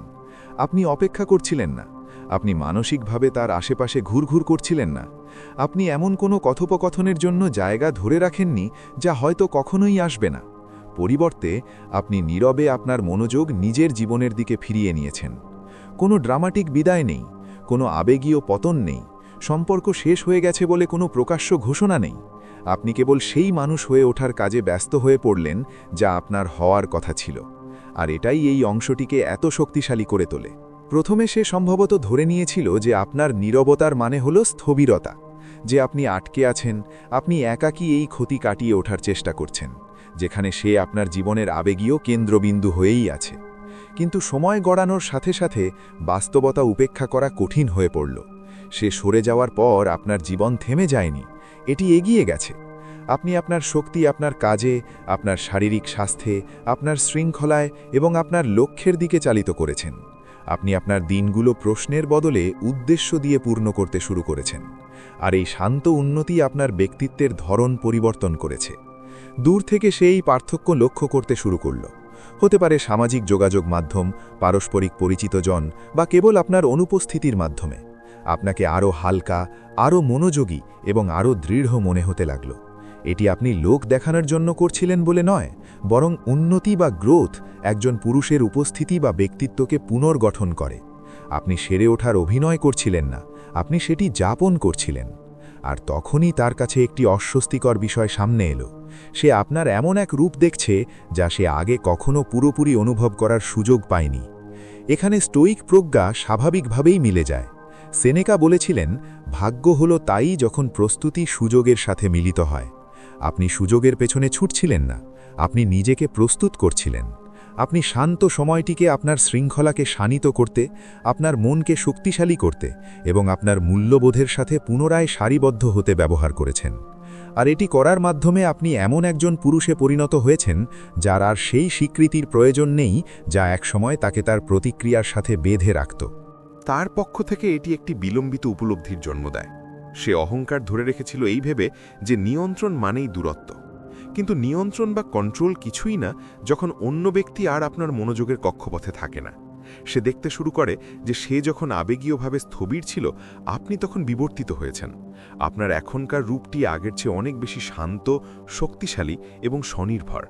আপনি অপেক্ষা করছিলেন না, আপনি মানসিকভাবে তার আশেপাশে ঘুরঘুর করছিলেন না, আপনি এমন কোনো কথোপকথনের জন্য জায়গা ধরে রাখেননি যা হয়তো কখনোই আসবে না। পরিবর্তে আপনি নীরবে আপনার মনোযোগ নিজের জীবনের দিকে ফিরিয়ে নিয়েছেন। কোনো ড্রামাটিক বিদায় নেই, কোনো আবেগীয় পতন নেই, সম্পর্ক শেষ হয়ে গেছে বলে কোনো প্রকাশ্য ঘোষণা নেই। আপনি কেবল সেই মানুষ হয়ে ওঠার কাজে ব্যস্ত হয়ে পড়লেন যা আপনার হওয়ার কথা ছিল। আর এটাই এই অংশটিকে এত শক্তিশালী করে তোলে। প্রথমে সে সম্ভবত ধরে নিয়েছিল যে আপনার নীরবতার মানে হল স্থবিরতা, যে আপনি আটকে আছেন, আপনি একাকী এই ক্ষতি কাটিয়ে ওঠার চেষ্টা করছেন, যেখানে সে আপনার জীবনের আবেগীয় কেন্দ্রবিন্দু হয়েই আছে। কিন্তু সময় গড়ানোর সাথে সাথে বাস্তবতা উপেক্ষা করা কঠিন হয়ে পড়ল। সে সরে যাওয়ার পর আপনার জীবন থেমে যায়নি, এটি এগিয়ে গেছে। আপনি আপনার শক্তি আপনার কাজে, আপনার শারীরিক স্বাস্থ্যে, আপনার শৃঙ্খলায় এবং আপনার লক্ষ্যের দিকে চালিত করেছেন। আপনি আপনার দিনগুলো প্রশ্নের বদলে উদ্দেশ্য দিয়ে পূর্ণ করতে শুরু করেছেন। আর এই শান্ত উন্নতি আপনার ব্যক্তিত্বের ধরন পরিবর্তন করেছে। দূর থেকে সেই পার্থক্য লক্ষ্য করতে শুরু করল। হতে পারে সামাজিক যোগাযোগ মাধ্যম, পারস্পরিক পরিচিতজন, বা কেবল আপনার অনুপস্থিতির মাধ্যমে। আপনাকে আরও হালকা, আরও মনোযোগী এবং আরও দৃঢ় মনে হতে লাগল। এটি আপনি লোক দেখানোর জন্য করছিলেন বলে নয়, বরং উন্নতি বা গ্রোথ একজন পুরুষের উপস্থিতি বা ব্যক্তিত্বকে পুনর্গঠন করে। আপনি সেরে ওঠার অভিনয় করছিলেন না, আপনি সেটি যাপন করছিলেন। আর তখনই তার কাছে একটি অস্বস্তিকর বিষয় সামনে এলো। সে আপনার এমন এক রূপ দেখছে যা সে আগে কখনো পুরোপুরি অনুভব করার সুযোগ পায়নি। এখানে স্টোইক প্রজ্ঞা স্বাভাবিকভাবেই মিলে যায়। সেনেকা বলেছিলেন, ভাগ্য হলো তাই যখন প্রস্তুতি সুযোগের সাথে মিলিত হয়। আপনি সুযোগের পেছনে ছুটছিলেন না, আপনি নিজেকে প্রস্তুত করছিলেন। আপনি শান্ত সময়টিকে আপনার শৃঙ্খলাকে শানিত করতে, আপনার মনকে শক্তিশালী করতে এবং আপনার মূল্যবোধের সাথে পুনরায় সারিবদ্ধ হতে ব্যবহার করেছেন। আর এটি করার মাধ্যমে আপনি এমন একজন পুরুষে পরিণত হয়েছেন যার আর সেই স্বীকৃতির প্রয়োজন নেই যা একসময় তাকে তার প্রতিক্রিয়ার সাথে বেঁধে রাখত। তার পক্ষ থেকে এটি একটি বিলম্বিত উপলব্ধির জন্ম দেয়। সে অহংকার ধরে রেখেছিল এই ভেবে যে নিয়ন্ত্রণ মানেই দূরত্ব। কিন্তু নিয়ন্ত্রণ বা কন্ট্রোল কিছুই না যখন অন্য ব্যক্তি আর আপনার মনোযোগের কক্ষপথে থাকে না। সে দেখতে শুরু করে যে সে যখন আবেগীয়ভাবে স্থবির ছিল, আপনি তখন বিবর্তিত হয়েছেন। আপনার এখনকার রূপটি আগের চেয়ে অনেক বেশি শান্ত, শক্তিশালী এবং স্বনির্ভর।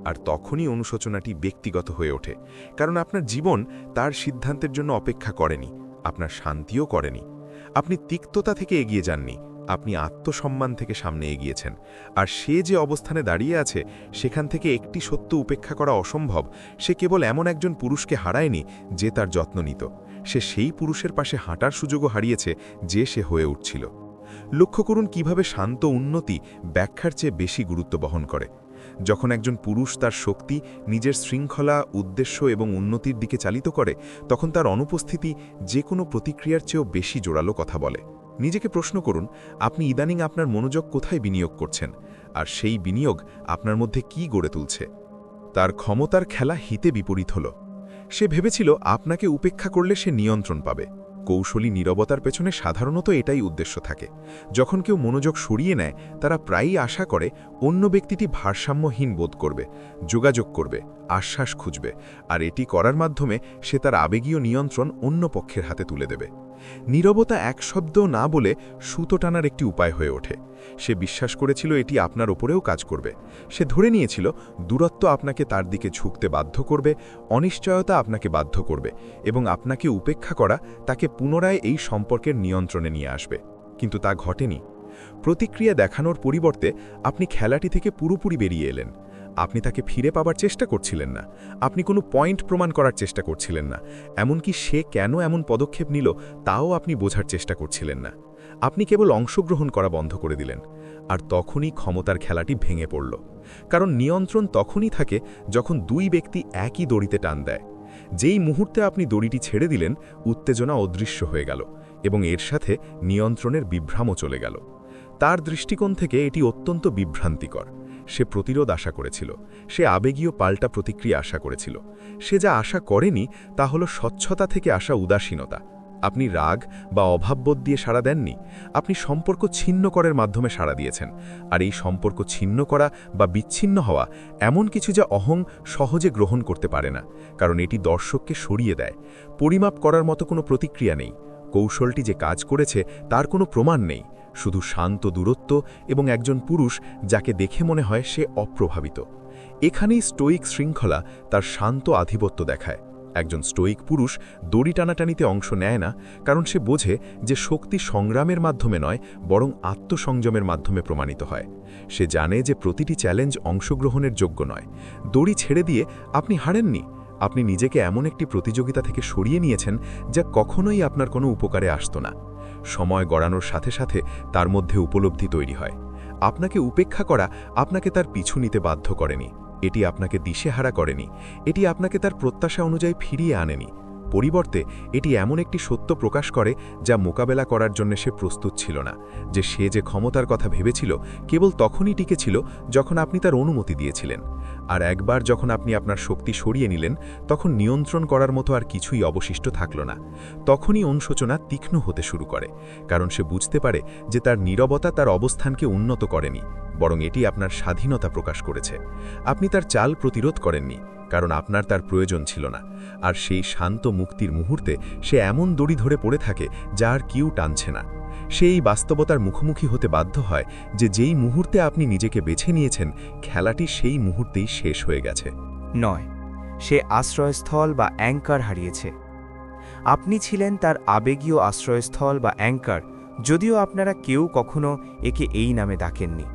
আর তখনই অনুশোচনাটি ব্যক্তিগত হয়ে ওঠে, কারণ আপনার জীবন তার সিদ্ধান্তের জন্য অপেক্ষা করেনি, আপনার শান্তিও করেনি। আপনি তিক্ততা থেকে এগিয়ে যাননি, আপনি আত্মসম্মান থেকে সামনে এগিয়েছেন। আর সে যে অবস্থানে দাঁড়িয়ে আছে সেখান থেকে একটি সত্য উপেক্ষা করা অসম্ভব। সে কেবল এমন একজন পুরুষকে হারায়নি যে তার যত্ন নিত, সে সেই পুরুষের পাশে হাঁটার সুযোগও হারিয়েছে যে সে হয়ে উঠছিল। লক্ষ্য করুন কিভাবে শান্ত উন্নতি ব্যাখ্যার চেয়ে বেশি গুরুত্ব বহন করে। যখন একজন পুরুষ তার শক্তি নিজের শৃঙ্খলা, উদ্দেশ্য এবং উন্নতির দিকে চালিত করে, তখন তার অনুপস্থিতি যে কোনো প্রতিক্রিয়ার চেয়েও বেশি জোরালো কথা বলে। নিজেকে প্রশ্ন করুন, আপনি ইদানিং আপনার মনোযোগ কোথায় বিনিয়োগ করছেন, আর সেই বিনিয়োগ আপনার মধ্যে কি গড়ে তুলছে? তার ক্ষমতার খেলা হিতে বিপরীত হল। সে ভেবেছিল আপনাকে উপেক্ষা করলে সে নিয়ন্ত্রণ পাবে। কৌশলী নীরবতার পেছনে সাধারণত এটাই উদ্দেশ্য থাকে। যখন কেউ মনোযোগ সরিয়ে নেয়, তারা প্রায়ই আশা করে অন্য ব্যক্তিটি ভারসাম্যহীন বোধ করবে, যোগাযোগ করবে, আশ্বাস খুঁজবে, আর এটি করার মাধ্যমে সে তার আবেগীয় নিয়ন্ত্রণ অন্য পক্ষের হাতে তুলে দেবে। নীরবতা এক শব্দ না বলে সুতো টানার একটি উপায় হয়ে ওঠে। সে বিশ্বাস করেছিল এটি আপনার ওপরেও কাজ করবে। সে ধরে নিয়েছিল দূরত্ব আপনাকে তার দিকে ঝুঁকতে বাধ্য করবে, অনিশ্চয়তা আপনাকে বাধ্য করবে, এবং আপনাকে উপেক্ষা করা তাকে পুনরায় এই সম্পর্কের নিয়ন্ত্রণে নিয়ে আসবে। কিন্তু তা ঘটেনি। প্রতিক্রিয়া দেখানোর পরিবর্তে আপনি খেলাটি থেকে পুরোপুরি বেরিয়ে এলেন। আপনি তাকে ফিরে পাবার চেষ্টা করছিলেন না, আপনি কোনো পয়েন্ট প্রমাণ করার চেষ্টা করছিলেন না, এমনকি সে কেন এমন পদক্ষেপ নিল তাও আপনি বোঝার চেষ্টা করছিলেন না। আপনি কেবল অংশগ্রহণ করা বন্ধ করে দিলেন। আর তখনই ক্ষমতার খেলাটি ভেঙে পড়ল। কারণ নিয়ন্ত্রণ তখনই থাকে যখন দুই ব্যক্তি একই দড়িতে টান দেয়। যেই মুহূর্তে আপনি দড়িটি ছেড়ে দিলেন, উত্তেজনা অদৃশ্য হয়ে গেল এবং এর সাথে নিয়ন্ত্রণের বিভ্রামও চলে গেল। তার দৃষ্টিকোণ থেকে এটি অত্যন্ত বিভ্রান্তিকর। সে প্রতিরোধ আশা করেছিল, সে আবেগীয় পাল্টা প্রতিক্রিয়া আশা করেছিল। সে যা আশা করেনি তা হল স্বচ্ছতা থেকে আসা উদাসীনতা। আপনি রাগ বা অভাববোধ দিয়ে সাড়া দেননি, আপনি সম্পর্ক ছিন্ন করার মাধ্যমে সাড়া দিয়েছেন। আর এই সম্পর্ক ছিন্ন করা বা বিচ্ছিন্ন হওয়া এমন কিছু যা অহং সহজে গ্রহণ করতে পারে না, কারণ এটি দর্শককে সরিয়ে দেয়। পরিমাপ করার মতো কোনো প্রতিক্রিয়া নেই। কৌশলটি যে কাজ করেছে তার কোনো প্রমাণ নেই, শুধু শান্ত দূরত্ব এবং একজন পুরুষ যাকে দেখে মনে হয় সে অপ্রভাবিত। এখানেই স্টোয়িক শৃঙ্খলা তার শান্ত আধিপত্য দেখায়। একজন স্টোয়িক পুরুষ দড়ি টানাটানিতে অংশ নেয় না, কারণ সে বোঝে যে শক্তি সংগ্রামের মাধ্যমে নয়, বরং আত্মসংযমের মাধ্যমে প্রমাণিত হয়। সে জানে যে প্রতিটি চ্যালেঞ্জ অংশগ্রহণের যোগ্য নয়। দড়ি ছেড়ে দিয়ে আপনি হারেননি, আপনি নিজেকে এমন একটি প্রতিযোগিতা থেকে সরিয়ে নিয়েছেন যা কখনোই আপনার কোনো উপকারে আসত না। সময় গড়ানোর সাথে সাথে তার মধ্যে উপলব্ধি তৈরি হয়। আপনাকে উপেক্ষা করা আপনাকে তার পিছু নিতে বাধ্য করেনি, এটি আপনাকে দিশেহারা করেনি, এটি আপনাকে তার প্রত্যাশা অনুযায়ী ফিরিয়ে আনেনি। পরিবর্তে এটি এমন একটি সত্য প্রকাশ করে যা মোকাবেলা করার জন্য সে প্রস্তুত ছিল না, যে সে যে ক্ষমতার কথা ভেবেছিল কেবল তখনই টিকেছিল যখন আপনি তার অনুমতি দিয়েছিলেন। আর একবার যখন আপনি আপনার শক্তি সরিয়ে নিলেন, তখন নিয়ন্ত্রণ করার মতো আর কিছুই অবশিষ্ট থাকল না। তখনই অনুশোচনা তীক্ষ্ণ হতে শুরু করে, কারণ সে বুঝতে পারে যে তার নীরবতা তার অবস্থানকে উন্নত করেনি, বরং এটি আপনার স্বাধীনতা প্রকাশ করেছে। আপনি তার চাল প্রতিরোধ করেননি, কারণ আপনার তার প্রয়োজন ছিল না। আর সেই শান্ত মুক্তির মুহূর্তে সে এমন দড়ি ধরে পড়ে থাকে যা আর কেউ টানছে না। সেই বাস্তবতার মুখোমুখি হতে বাধ্য হয় যে যেই মুহূর্তে আপনি নিজেকে বেছে নিয়েছেন, খেলাটি সেই মুহূর্তেই শেষ হয়ে গেছে। নয়, সে আশ্রয়স্থল বা অ্যাঙ্কার হারিয়েছে। আপনি ছিলেন তার আবেগীয় আশ্রয়স্থল বা অ্যাঙ্কার, যদিও আপনারা কেউ কখনো একে এই নামে ডাকেননি।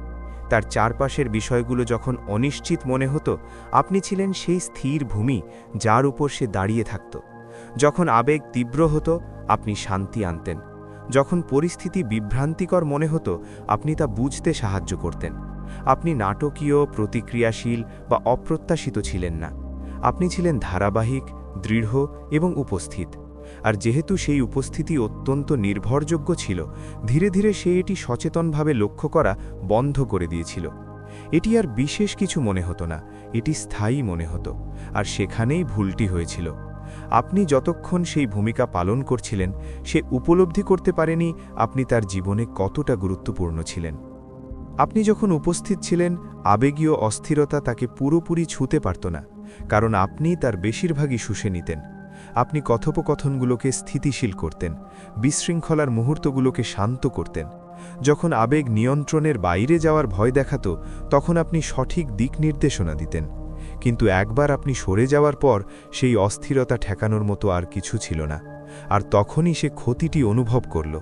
তার চারপাশের বিষয়গুলো যখন অনিশ্চিত মনে হতো, আপনি ছিলেন সেই স্থির ভূমি যার উপর সে দাঁড়িয়ে থাকত। যখন আবেগ তীব্র হতো, আপনি শান্তি আনতেন। যখন পরিস্থিতি বিভ্রান্তিকর মনে হতো, আপনি তা বুঝতে সাহায্য করতেন। আপনি নাটকীয়, প্রতিক্রিয়াশীল বা অপ্রত্যাশিত ছিলেন না। আপনি ছিলেন ধারাবাহিক, দৃঢ় এবং উপস্থিত। আর যেহেতু সেই উপস্থিতি অত্যন্ত নির্ভরযোগ্য ছিল, ধীরে ধীরে সে এটি সচেতনভাবে লক্ষ্য করা বন্ধ করে দিয়েছিল। এটি আর বিশেষ কিছু মনে হতো না, এটি স্থায়ী মনে হতো। আর সেখানেই ভুলটি হয়েছিল। আপনি যতক্ষণ সেই ভূমিকা পালন করছিলেন, সে উপলব্ধি করতে পারেনি আপনি তার জীবনে কতটা গুরুত্বপূর্ণ ছিলেন। আপনি যখন উপস্থিত ছিলেন, আবেগীয় অস্থিরতা তাকে পুরোপুরি ছুঁতে পারত না, কারণ আপনি তার বেশিরভাগই শুষে নিতেন। আপনি কথোপকথনগুলোকে স্থিতিশীল করতেন, বিশৃঙ্খলার মুহূর্তগুলোকে শান্ত করতেন। যখন আবেগ নিয়ন্ত্রণের বাইরে যাওয়ার ভয় দেখাত, তখন আপনি সঠিক দিক নির্দেশনা দিতেন। কিন্তু একবার আপনি সরে যাওয়ার পর সেই অস্থিরতা ঠেকানোর মতো আর কিছু ছিল না। আর তখনই সে ক্ষতিটি অনুভব করল,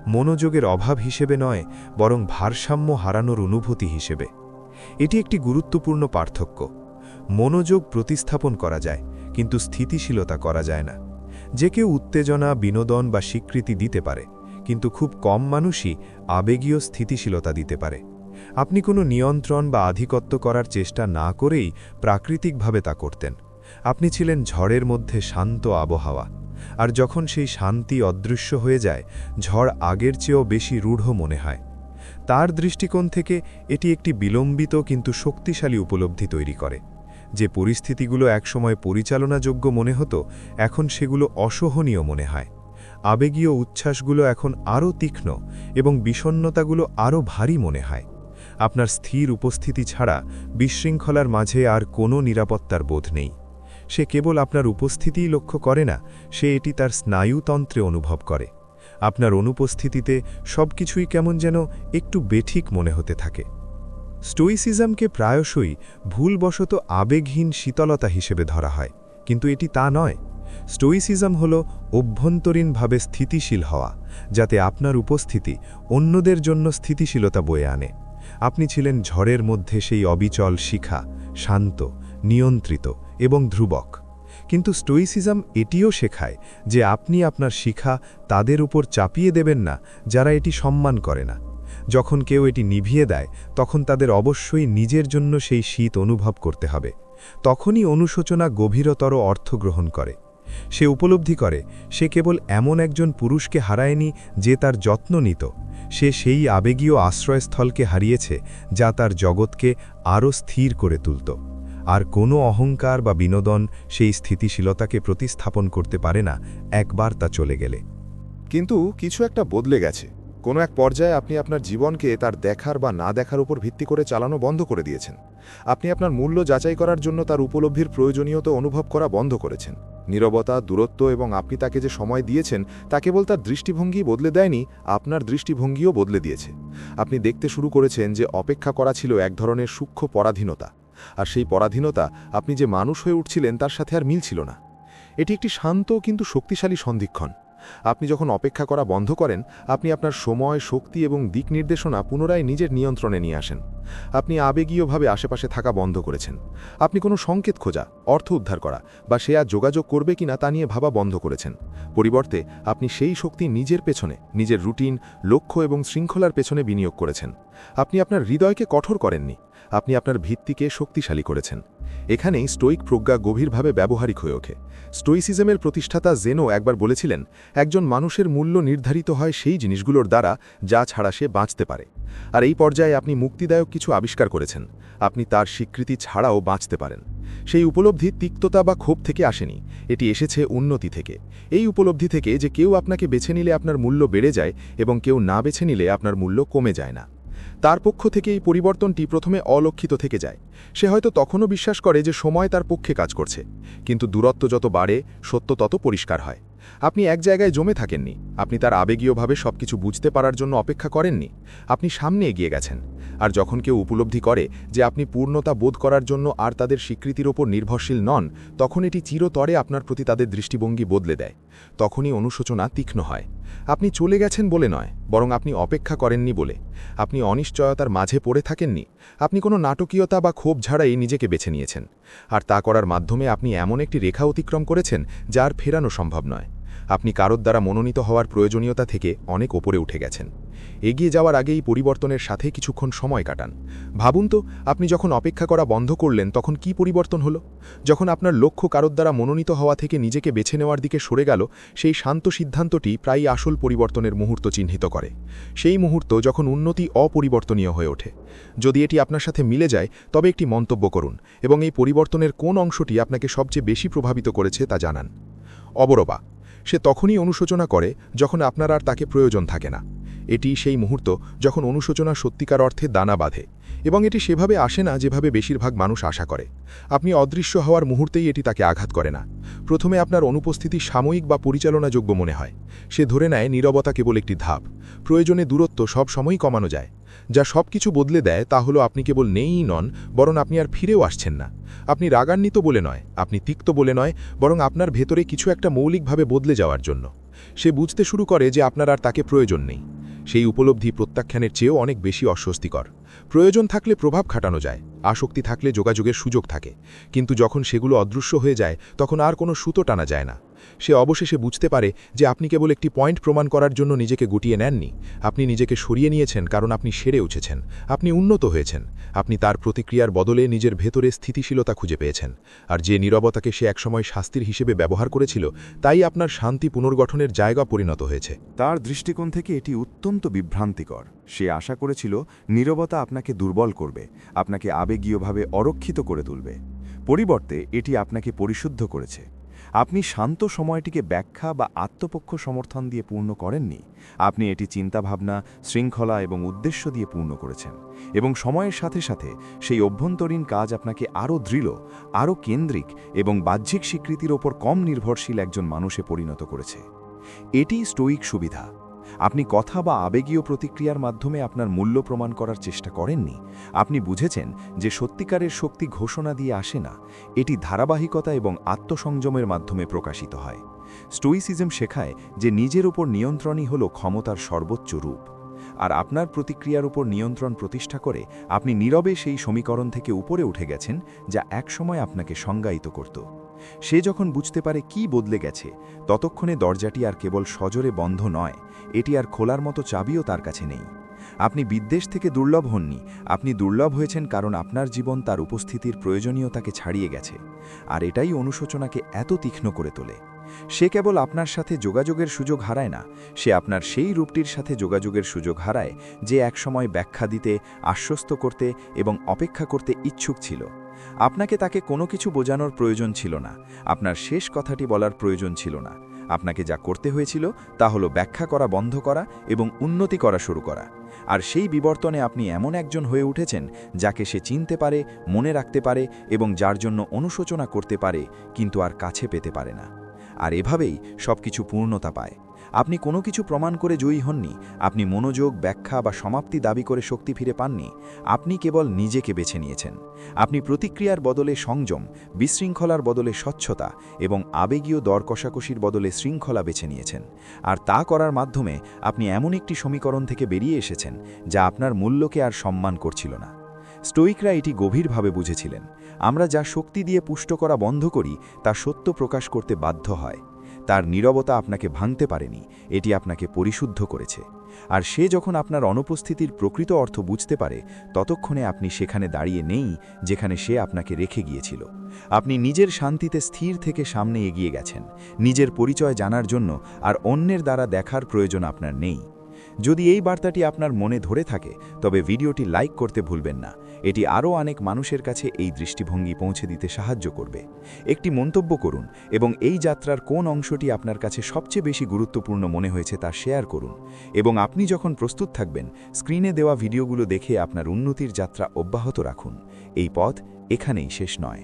মনোযোগের অভাব হিসেবে নয়, বরং ভারসাম্য হারানোর অনুভূতি হিসেবে। এটি একটি গুরুত্বপূর্ণ পার্থক্য। মনোযোগ প্রতিস্থাপন করা যায়, কিন্তু স্থিতিশীলতা করা যায় না। যে কেউ উত্তেজনা, বিনোদন বা স্বীকৃতি দিতে পারে, কিন্তু খুব কম মানুষই আবেগীয় স্থিতিশীলতা দিতে পারে। আপনি কোনো নিয়ন্ত্রণ বা আধিপত্য করার চেষ্টা না করেই প্রাকৃতিকভাবে তা করতেন। আপনি ছিলেন ঝড়ের মধ্যে শান্ত আবহাওয়া, আর যখন সেই শান্তি অদৃশ্য হয়ে যায়, ঝড় আগের চেয়েও বেশি রূঢ় মনে হয়। তার দৃষ্টিকোণ থেকে এটি একটি বিলম্বিত কিন্তু শক্তিশালী উপলব্ধি তৈরি করে। যে পরিস্থিতিগুলো একসময় পরিচালনাযোগ্য মনে হতো, এখন সেগুলো অসহনীয় মনে হয়। আবেগীয় উচ্ছ্বাসগুলো এখন আরও তীক্ষ্ণ এবং বিষণ্ণতাগুলো আরও ভারী মনে হয়। আপনার স্থির উপস্থিতি ছাড়া বিশৃঙ্খলার মাঝে আর কোনো নিরাপত্তার বোধ নেই। সে কেবল আপনার উপস্থিতিই লক্ষ্য করে না, সে এটি তার স্নায়ুতন্ত্রে অনুভব করে। আপনার অনুপস্থিতিতে সবকিছুই কেমন যেন একটু বেঠিক মনে হতে থাকে। স্টোইসিজমকে প্রায়শই ভুলবশত আবেগহীন শীতলতা হিসেবে ধরা হয়, কিন্তু এটি তা নয়। স্টোইসিজম হল অভ্যন্তরীণভাবে স্থিতিশীল হওয়া, যাতে আপনার উপস্থিতি অন্যদের জন্য স্থিতিশীলতা বয়ে আনে। আপনি ছিলেন ঝড়ের মধ্যে সেই অবিচল শিখা, শান্ত, নিয়ন্ত্রিত এবং ধ্রুবক। কিন্তু স্টোইসিজম এটিও শেখায় যে আপনি আপনার শিখা তাদের উপর চাপিয়ে দেবেন না যারা এটি সম্মান করে না। যখন কেউ এটি নিভিয়ে দেয়, তখন তাদের অবশ্যই নিজের জন্য সেই শীত অনুভব করতে হবে। তখনই অনুশোচনা গভীরতর অর্থ গ্রহণ করে। সে উপলব্ধি করে সে কেবল এমন একজন পুরুষকে হারায়নি যে তার যত্ন নিত, সে সেই আবেগীয় আশ্রয়স্থলকে হারিয়েছে যা তার জগৎকে আরও স্থির করে তুলত। আর কোনো অহংকার বা বিনোদন সেই স্থিতিশীলতাকে প্রতিস্থাপন করতে পারে না একবার তা চলে গেলে। কিন্তু কিছু একটা বদলে গেছে। কোনো এক পর্যায়ে আপনি আপনার জীবনকে তার দেখার বা না দেখার উপর ভিত্তি করে চালানো বন্ধ করে দিয়েছেন। আপনি আপনার মূল্য যাচাই করার জন্য তার উপলব্ধির প্রয়োজনীয়তা অনুভব করা বন্ধ করেছেন। নীরবতা, দূরত্ব এবং আপনি তাকে যে সময় দিয়েছেন তা কেবল তার দৃষ্টিভঙ্গি বদলে দেয়নি, আপনার দৃষ্টিভঙ্গিও বদলে দিয়েছে। আপনি দেখতে শুরু করেছেন যে অপেক্ষা করা ছিল এক ধরনের সূক্ষ্ম পরাধীনতা, আর সেই পরাধীনতা আপনি যে মানুষ হয়ে উঠছিলেন তার সাথে আর মিল ছিল না। এটি একটি শান্ত কিন্তু শক্তিশালী সন্ধিক্ষণ। আপনি যখন অপেক্ষা করা বন্ধ করেন, আপনি আপনার সময়, শক্তি এবং দিক নির্দেশনা পুনরায় নিজের নিয়ন্ত্রণে নিয়ে আসেন। আপনি আবেগীয়ভাবে আশেপাশে থাকা বন্ধ করেছেন। আপনি কোনো সংকেত খোঁজা, অর্থ উদ্ধার করা বা সে আর যোগাযোগ করবে কিনা তা নিয়ে ভাবা বন্ধ করেছেন। পরিবর্তে আপনি সেই শক্তি নিজের পেছনে, নিজের রুটিন, লক্ষ্য এবং শৃঙ্খলার পেছনে বিনিয়োগ করেছেন। আপনি আপনার হৃদয়কে কঠোর করেননি, আপনি আপনার ভিত্তিকে শক্তিশালী করেছেন। এখানেই স্টোইক প্রজ্ঞা গভীরভাবে ব্যবহারিক হয়ে ওঠে। স্টোইসিজমের প্রতিষ্ঠাতা জেনো একবার বলেছিলেন, একজন মানুষের মূল্য নির্ধারিত হয় সেই জিনিসগুলোর দ্বারা যা ছাড়া সে বাঁচতে পারে। আর এই পর্যায়ে আপনি মুক্তিদায়ক কিছু আবিষ্কার করেছেন। আপনি তার স্বীকৃতি ছাড়াও বাঁচতে পারেন। সেই উপলব্ধি তিক্ততা বা ক্ষোভ থেকে আসেনি, এটি এসেছে উন্নতি থেকে। এই উপলব্ধি থেকে যে কেউ আপনাকে বেছে নিলে আপনার মূল্য বেড়ে যায় এবং কেউ না বেছে নিলে আপনার মূল্য কমে যায় না। তার পক্ষ থেকে এই পরিবর্তনটি প্রথমে অলক্ষিত থেকে যায়। সে হয়তো তখনও বিশ্বাস করে যে সময় তার পক্ষে কাজ করছে, কিন্তু দূরত্ব যত বাড়ে, সত্য তত পরিষ্কার হয়। আপনি এক জায়গায় জমে থাকেননি, আপনি তার আবেগীয়ভাবে সবকিছু বুঝতে পারার জন্য অপেক্ষা করেননি, আপনি সামনে এগিয়ে গেছেন। আর যখন কেউ উপলব্ধি করে যে আপনি পূর্ণতা বোধ করার জন্য আর তাদের স্বীকৃতির ওপর নির্ভরশীল নন, তখন এটি চিরতরে আপনার প্রতি তাদের দৃষ্টিভঙ্গি বদলে দেয়। তখনই অনুশোচনা তীক্ষ্ণ হয়। আপনি চলে গেছেন বলে নয়, বরং আপনি অপেক্ষা করেননি বলে। আপনি অনিশ্চয়তার মাঝে পড়ে থাকেননি, আপনি কোনো নাটকীয়তা বা ক্ষোভ ছাড়াই নিজেকে বেছে নিয়েছেন। আর তা করার মাধ্যমে আপনি এমন একটি রেখা অতিক্রম করেছেন যার ফেরানো সম্ভব নয়। আপনি কারোর দ্বারা মনোনীত হওয়ার প্রয়োজনীয়তা থেকে অনেক ওপরে উঠে গেছেন। এগিয়ে যাওয়ার আগেই পরিবর্তনের সাথে কিছুক্ষণ সময় কাটান। ভাবুন তো, আপনি যখন অপেক্ষা করা বন্ধ করলেন তখন কি পরিবর্তন হলো? যখন আপনার লক্ষ্য কারোর দ্বারা মনোনীত হওয়া থেকে নিজেকে বেছে নেওয়ার দিকে সরে গেল, সেই শান্ত সিদ্ধান্তটি প্রায়ই আসল পরিবর্তনের মুহূর্ত চিহ্নিত করে। সেই মুহূর্ত যখন উন্নতি অপরিবর্তনীয় হয়ে ওঠে। যদি এটি আপনার সাথে মিলে যায়, তবে একটি মন্তব্য করুন এবং এই পরিবর্তনের কোন অংশটি আপনাকে সবচেয়ে বেশি প্রভাবিত করেছে তা জানান। অবরোবা সে তখনই অনুশোচনা করে যখন আপনার আর তাকে প্রয়োজন থাকে না। এটি সেই মুহূর্ত যখন অনুশোচনা সত্যিকার অর্থে দানা বাঁধে, এবং এটি সেভাবে আসে না যেভাবে বেশিরভাগ মানুষ আশা করে। আপনি অদৃশ্য হওয়ার মুহূর্তেই এটি তাকে আঘাত করে না। প্রথমে আপনার অনুপস্থিতি সাময়িক বা পরিচালনাযোগ্য মনে হয়। সে ধরে নেয় নীরবতা কেবল একটি ধাপ, প্রয়োজনে দূরত্ব সব সময়ই কমানো যায়। যা সব কিছু বদলে দেয় তা হলো আপনি কেবল নেইই নন, বরং আপনি আর ফিরেও আসছেন না। আপনি রাগান্বিত বলে নয়, আপনি তিক্ত বলে নয়, বরং আপনার ভেতরে কিছু একটা মৌলিকভাবে বদলে যাওয়ার জন্য। সে বুঝতে শুরু করে যে আপনার আর তাকে প্রয়োজন নেই। সেই উপলব্ধি প্রত্যাখ্যানের চেয়েও অনেক বেশি অস্বস্তিকর। প্রয়োজন থাকলে প্রভাব খাটানো যায়, আসক্তি থাকলে যোগাযোগের সুযোগ থাকে, কিন্তু যখন সেগুলো অদৃশ্য হয়ে যায় তখন আর কোনো সুতো টানা যায় না। সে অবশেষে বুঝতে পারে যে আপনি কেবল একটি পয়েন্ট প্রমাণ করার জন্য নিজেকে গুটিয়ে নেননি, আপনি নিজেকে সরিয়ে নিয়েছেন কারণ আপনি সেরে উঠেছেন, আপনি উন্নত হয়েছেন, আপনি তার প্রতিক্রিয়ার বদলে নিজের ভেতরে স্থিতিশীলতা খুঁজে পেয়েছেন। আর যে নীরবতাকে সে একসময় শাস্তির হিসেবে ব্যবহার করেছিল, তাই আপনার শান্তি পুনর্গঠনের জায়গা পরিণত হয়েছে। তার দৃষ্টিকোণ থেকে এটি অত্যন্ত বিভ্রান্তিকর। সে আশা করেছিল নীরবতা আপনাকে দুর্বল করবে, আপনাকে আবেগীয়ভাবে অরক্ষিত করে তুলবে। পরিবর্তে এটি আপনাকে পরিশুদ্ধ করেছে। আপনি শান্ত সময়টিকে ব্যাখ্যা বা আত্মপক্ষ সমর্থন দিয়ে পূর্ণ করেননি, আপনি এটি চিন্তাভাবনা, শৃঙ্খলা এবং উদ্দেশ্য দিয়ে পূর্ণ করেছেন। এবং সময়ের সাথে সাথে সেই অভ্যন্তরীণ কাজ আপনাকে আরও দৃঢ়, আরও কেন্দ্রিক এবং বাহ্যিক স্বীকৃতির ওপর কম নির্ভরশীল একজন মানুষে পরিণত করেছে। এটি স্টোয়িক সুবিধা। আপনি কথা বা আবেগীয় প্রতিক্রিয়ার মাধ্যমে আপনার মূল্য প্রমাণ করার চেষ্টা করেননি। আপনি বুঝেছেন যে সত্যিকারের শক্তি ঘোষণা দিয়ে আসে না, এটি ধারাবাহিকতা এবং আত্মসংযমের মাধ্যমে প্রকাশিত হয়। স্টোইসিজম শেখায় যে নিজের উপর নিয়ন্ত্রণই হল ক্ষমতার সর্বোচ্চ রূপ। আর আপনার প্রতিক্রিয়ার উপর নিয়ন্ত্রণ প্রতিষ্ঠা করে আপনি নীরবে সেই সমীকরণ থেকে উপরে উঠে গেছেন যা একসময় আপনাকে সংজ্ঞায়িত করত। সে যখন বুঝতে পারে কি বদলে গেছে, ততক্ষণে দরজাটি আর কেবল সজোরে বন্ধ নয়, এটি আর খোলার মতো চাবিও তার কাছে নেই। আপনি বিদ্বেষ থেকে দুর্লভ হননি, আপনি দুর্লভ হয়েছেন কারণ আপনার জীবন তার উপস্থিতির প্রয়োজনীয়তাকে ছাড়িয়ে গেছে। আর এটাই অনুশোচনাকে এত তীক্ষ্ণ করে তোলে। সে কেবল আপনার সাথে যোগাযোগের সুযোগ হারায় না, সে আপনার সেই রূপটির সাথে যোগাযোগের সুযোগ হারায় যে একসময় ব্যাখ্যা দিতে, আশ্বস্ত করতে এবং অপেক্ষা করতে ইচ্ছুক ছিল। আপনাকে তাকে কোনো কিছু বোঝানোর প্রয়োজন ছিল না, আপনার শেষ কথাটি বলার প্রয়োজন ছিল না। আপনাকে যা করতে হয়েছিল তা হলো ব্যাখ্যা করা বন্ধ করা এবং উন্নতি করা শুরু করা। আর সেই বিবর্তনে আপনি এমন একজন হয়ে উঠেছেন যাকে সে চিনতে পারে, মনে রাখতে পারে এবং যার জন্য অনুশোচনা করতে পারে, কিন্তু আর কাছে পেতে পারে না। আর এভাবেই সবকিছু পূর্ণতা পায়। আপনি কোনো কিছু প্রমাণ করে জয়ী হননি, আপনি মনোযোগ, ব্যাখ্যা বা সমাপ্তি দাবি করে শক্তি ফিরে পাননি, আপনি কেবল নিজেকে বেছে নিয়েছেন। আপনি প্রতিক্রিয়ার বদলে সংযম, বিশৃঙ্খলার বদলে স্বচ্ছতা এবং আবেগীয় দর কষাকষির বদলে শৃঙ্খলা বেছে নিয়েছেন। আর তা করার মাধ্যমে আপনি এমন একটি সমীকরণ থেকে বেরিয়ে এসেছেন যা আপনার মূল্যকে আর সম্মান করছিল না। স্টোইকরা এটি গভীরভাবে বুঝেছিলেন। আমরা যা শক্তি দিয়ে পুষ্ট করা বন্ধ করি তা সত্য প্রকাশ করতে বাধ্য হয়। তার নীরবতা আপনাকে ভাঙতে পারেনি, এটি আপনাকে পরিশুদ্ধ করেছে। আর সে যখন আপনার অনুপস্থিতির প্রকৃত অর্থ বুঝতে পারে, ততক্ষণে আপনি সেখানে দাঁড়িয়ে নেই যেখানে সে আপনাকে রেখে গিয়েছিল। আপনি নিজের শান্তিতে স্থির থেকে সামনে এগিয়ে গেছেন, নিজের পরিচয় জানার জন্য আর অন্যের দ্বারা দেখার প্রয়োজন আপনার নেই। যদি এই বার্তাটি আপনার মনে ধরে থাকে, তবে ভিডিওটি লাইক করতে ভুলবেন না। এটি আরও অনেক মানুষের কাছে এই দৃষ্টিভঙ্গি পৌঁছে দিতে সাহায্য করবে। একটি মন্তব্য করুন এবং এই যাত্রার কোন অংশটি আপনার কাছে সবচেয়ে বেশি গুরুত্বপূর্ণ মনে হয়েছে তা শেয়ার করুন। এবং আপনি যখন প্রস্তুত থাকবেন, স্ক্রিনে দেওয়া ভিডিওগুলো দেখে আপনার উন্নতির যাত্রা অব্যাহত রাখুন। এই পথ এখানেই শেষ নয়।